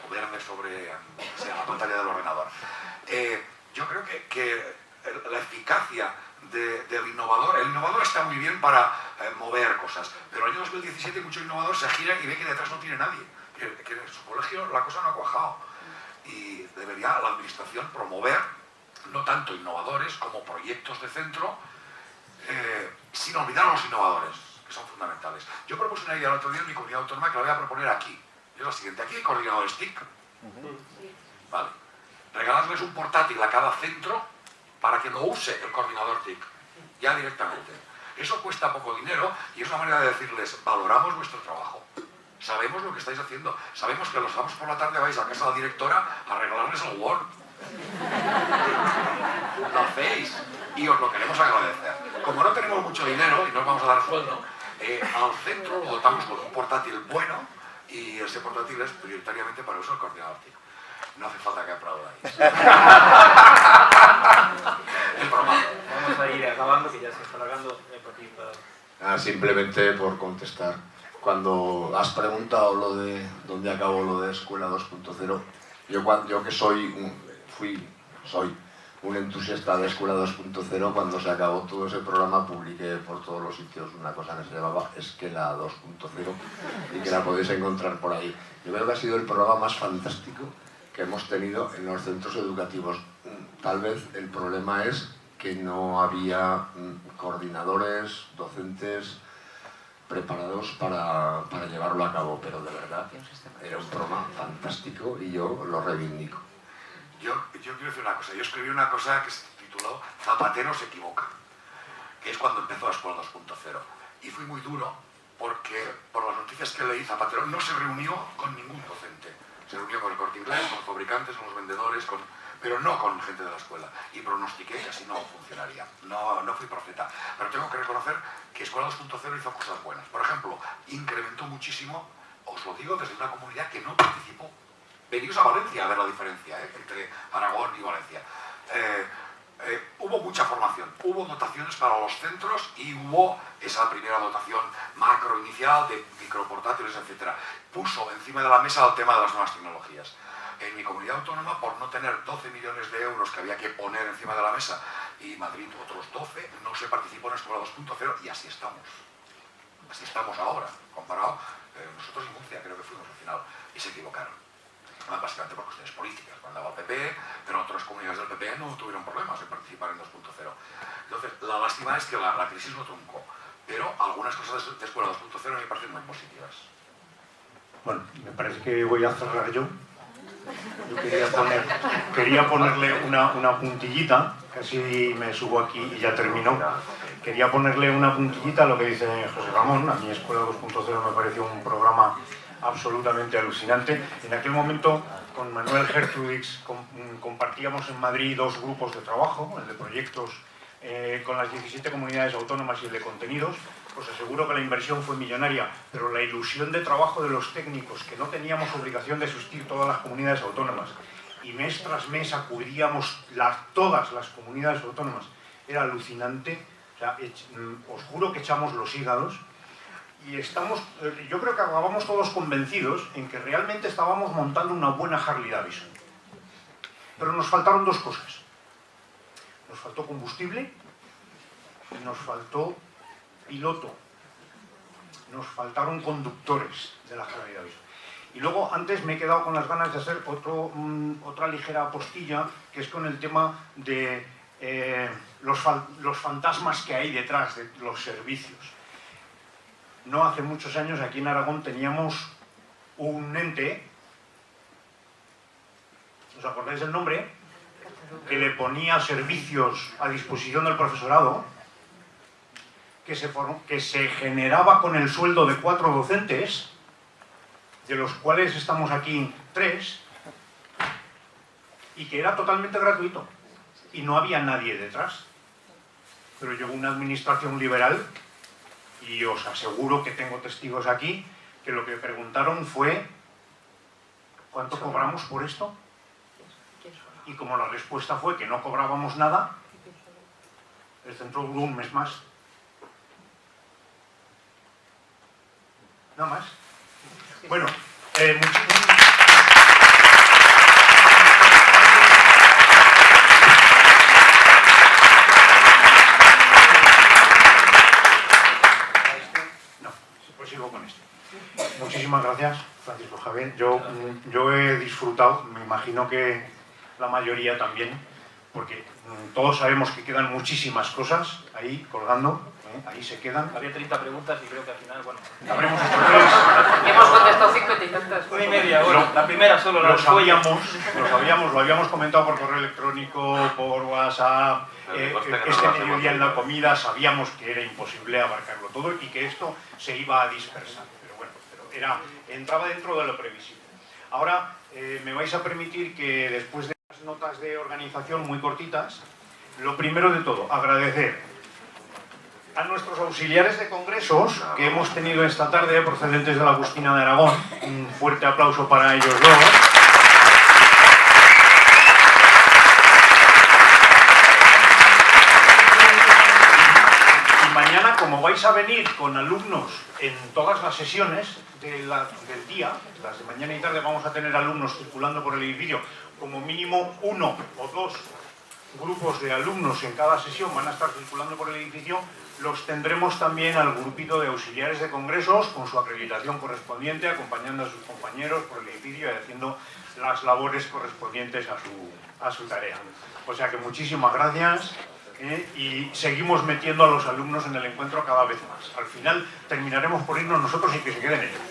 o verde sobre la pantalla del ordenador. Yo creo que la eficacia del innovador, el innovador está muy bien para mover cosas, pero en el año 2017 mucho innovador se gira y ve que detrás no tiene nadie, que en su colegio la cosa no ha cuajado. Y debería la administración promover no tanto innovadores como proyectos de centro, sin olvidar a los innovadores, que son fundamentales. Yo propuse una idea el otro día en mi comunidad autónoma que la voy a proponer aquí. Es la siguiente. Aquí hay coordinadores TIC. Vale. Regalarles un portátil a cada centro para que lo use el coordinador TIC, ya directamente. Eso cuesta poco dinero y es una manera de decirles, valoramos vuestro trabajo. Sabemos lo que estáis haciendo. Sabemos que los sábados por la tarde vais a casa de la directora a arreglarles el Word. Lo hacéis y os lo queremos agradecer. Como no tenemos mucho dinero y no os vamos a dar sueldo, al centro lo dotamos con un portátil bueno y ese portátil es prioritariamente para uso del coordinador TIC. No hace falta que aplaudáis. Es broma. Vamos a ir acabando, que ya se está alargando. Simplemente por contestar. Cuando has preguntado lo de dónde acabó lo de Escuela 2.0, yo que soy un entusiasta de Escuela 2.0, cuando se acabó todo ese programa publiqué por todos los sitios una cosa que se llamaba Esquela 2.0 y que la podéis encontrar por ahí. Yo creo que ha sido el programa más fantástico que hemos tenido en los centros educativos. Tal vez el problema es que no había coordinadores, docentes preparados para llevarlo a cabo, pero de verdad era un programa fantástico y yo lo reivindico. Yo quiero decir una cosa. Yo escribí una cosa que se tituló Zapatero se equivoca, que es cuando empezó la Escuela 2.0. Y fui muy duro porque, por las noticias que leí, Zapatero no se reunió con ningún docente. Se reunió con el Corte Inglés, con los fabricantes, con los vendedores, pero no con gente de la escuela. Y pronostiqué que así no funcionaría. No fui profeta. Pero tengo que reconocer que Escuela 2.0 hizo cosas buenas. Por ejemplo, incrementó muchísimo, os lo digo desde una comunidad que no participó. Venís a Valencia a ver la diferencia entre Aragón y Valencia. Hubo mucha formación, hubo dotaciones para los centros y hubo esa primera dotación macro inicial de microportátiles, etc. Puso encima de la mesa el tema de las nuevas tecnologías. En mi comunidad autónoma, por no tener 12 millones de euros que había que poner encima de la mesa y Madrid otros 12, no se participó en Escuela 2.0 y así estamos. Así estamos ahora, comparado. Nosotros en Murcia creo que fuimos al final y se equivocaron. Básicamente por cuestiones políticas, mandaba el PP, pero otras comunidades del PP no tuvieron problemas en participar en 2.0. Entonces, la lástima es que la crisis lo truncó, pero algunas cosas de Escuela 2.0 me parecen muy positivas. Bueno, me parece que voy a cerrar yo. Quería ponerle una puntillita, casi me subo aquí y ya termino. Quería ponerle una puntillita a lo que dice José Ramón. A mí Escuela 2.0 me pareció un programa absolutamente alucinante. En aquel momento, con Manuel Gertrudix, compartíamos en Madrid dos grupos de trabajo, el de proyectos con las 17 comunidades autónomas y el de contenidos. Os aseguro que la inversión fue millonaria, pero la ilusión de trabajo de los técnicos, que no teníamos obligación de asistir todas las comunidades autónomas, y mes tras mes acudíamos todas las comunidades autónomas, era alucinante. O sea, os juro que echamos los hígados. Y yo creo que acabamos todos convencidos en que realmente estábamos montando una buena Harley Davidson. Pero nos faltaron dos cosas. Nos faltó combustible y nos faltó piloto. Nos faltaron conductores de la Harley Davidson. Y luego, antes me he quedado con las ganas de hacer otra ligera apostilla, que es con el tema de los fantasmas que hay detrás de los servicios. No hace muchos años aquí en Aragón teníamos un ente, ¿os acordáis del nombre? Que le ponía servicios a disposición del profesorado, que se generaba con el sueldo de 4 docentes, de los cuales estamos aquí 3, y que era totalmente gratuito, y no había nadie detrás. Pero llegó una administración liberal, y os aseguro que tengo testigos aquí, que lo que preguntaron fue ¿cuánto cobramos por esto? Y como la respuesta fue que no cobrábamos nada, el centro duró un mes más. Nada más. Bueno, sigo con esto. Muchísimas gracias, Francisco Javier. Yo he disfrutado, me imagino que la mayoría también, porque todos sabemos que quedan muchísimas cosas ahí colgando, ahí se quedan. Había 30 preguntas y creo que al final, bueno, habremos hemos contestado 50 y tantas. 1,5, bueno, la primera solo lo sabíamos, lo habíamos comentado por correo electrónico, por WhatsApp. Este mediodía en la comida sabíamos que era imposible abarcarlo todo y que esto se iba a dispersar. Pero bueno, entraba dentro de lo previsible. Ahora me vais a permitir que después de las notas de organización muy cortitas, lo primero de todo, agradecer a nuestros auxiliares de congresos que hemos tenido esta tarde procedentes de la Agustina de Aragón. Un fuerte aplauso para ellos dos. Y mañana, como vais a venir con alumnos en todas las sesiones del día, las de mañana y tarde, vamos a tener alumnos circulando por el edificio, como mínimo 1 o 2 grupos de alumnos en cada sesión van a estar circulando por el edificio, los tendremos también al grupito de auxiliares de congresos con su acreditación correspondiente, acompañando a sus compañeros por el edificio y haciendo las labores correspondientes a su tarea. O sea que muchísimas gracias y seguimos metiendo a los alumnos en el encuentro cada vez más. Al final terminaremos por irnos nosotros y que se queden ellos.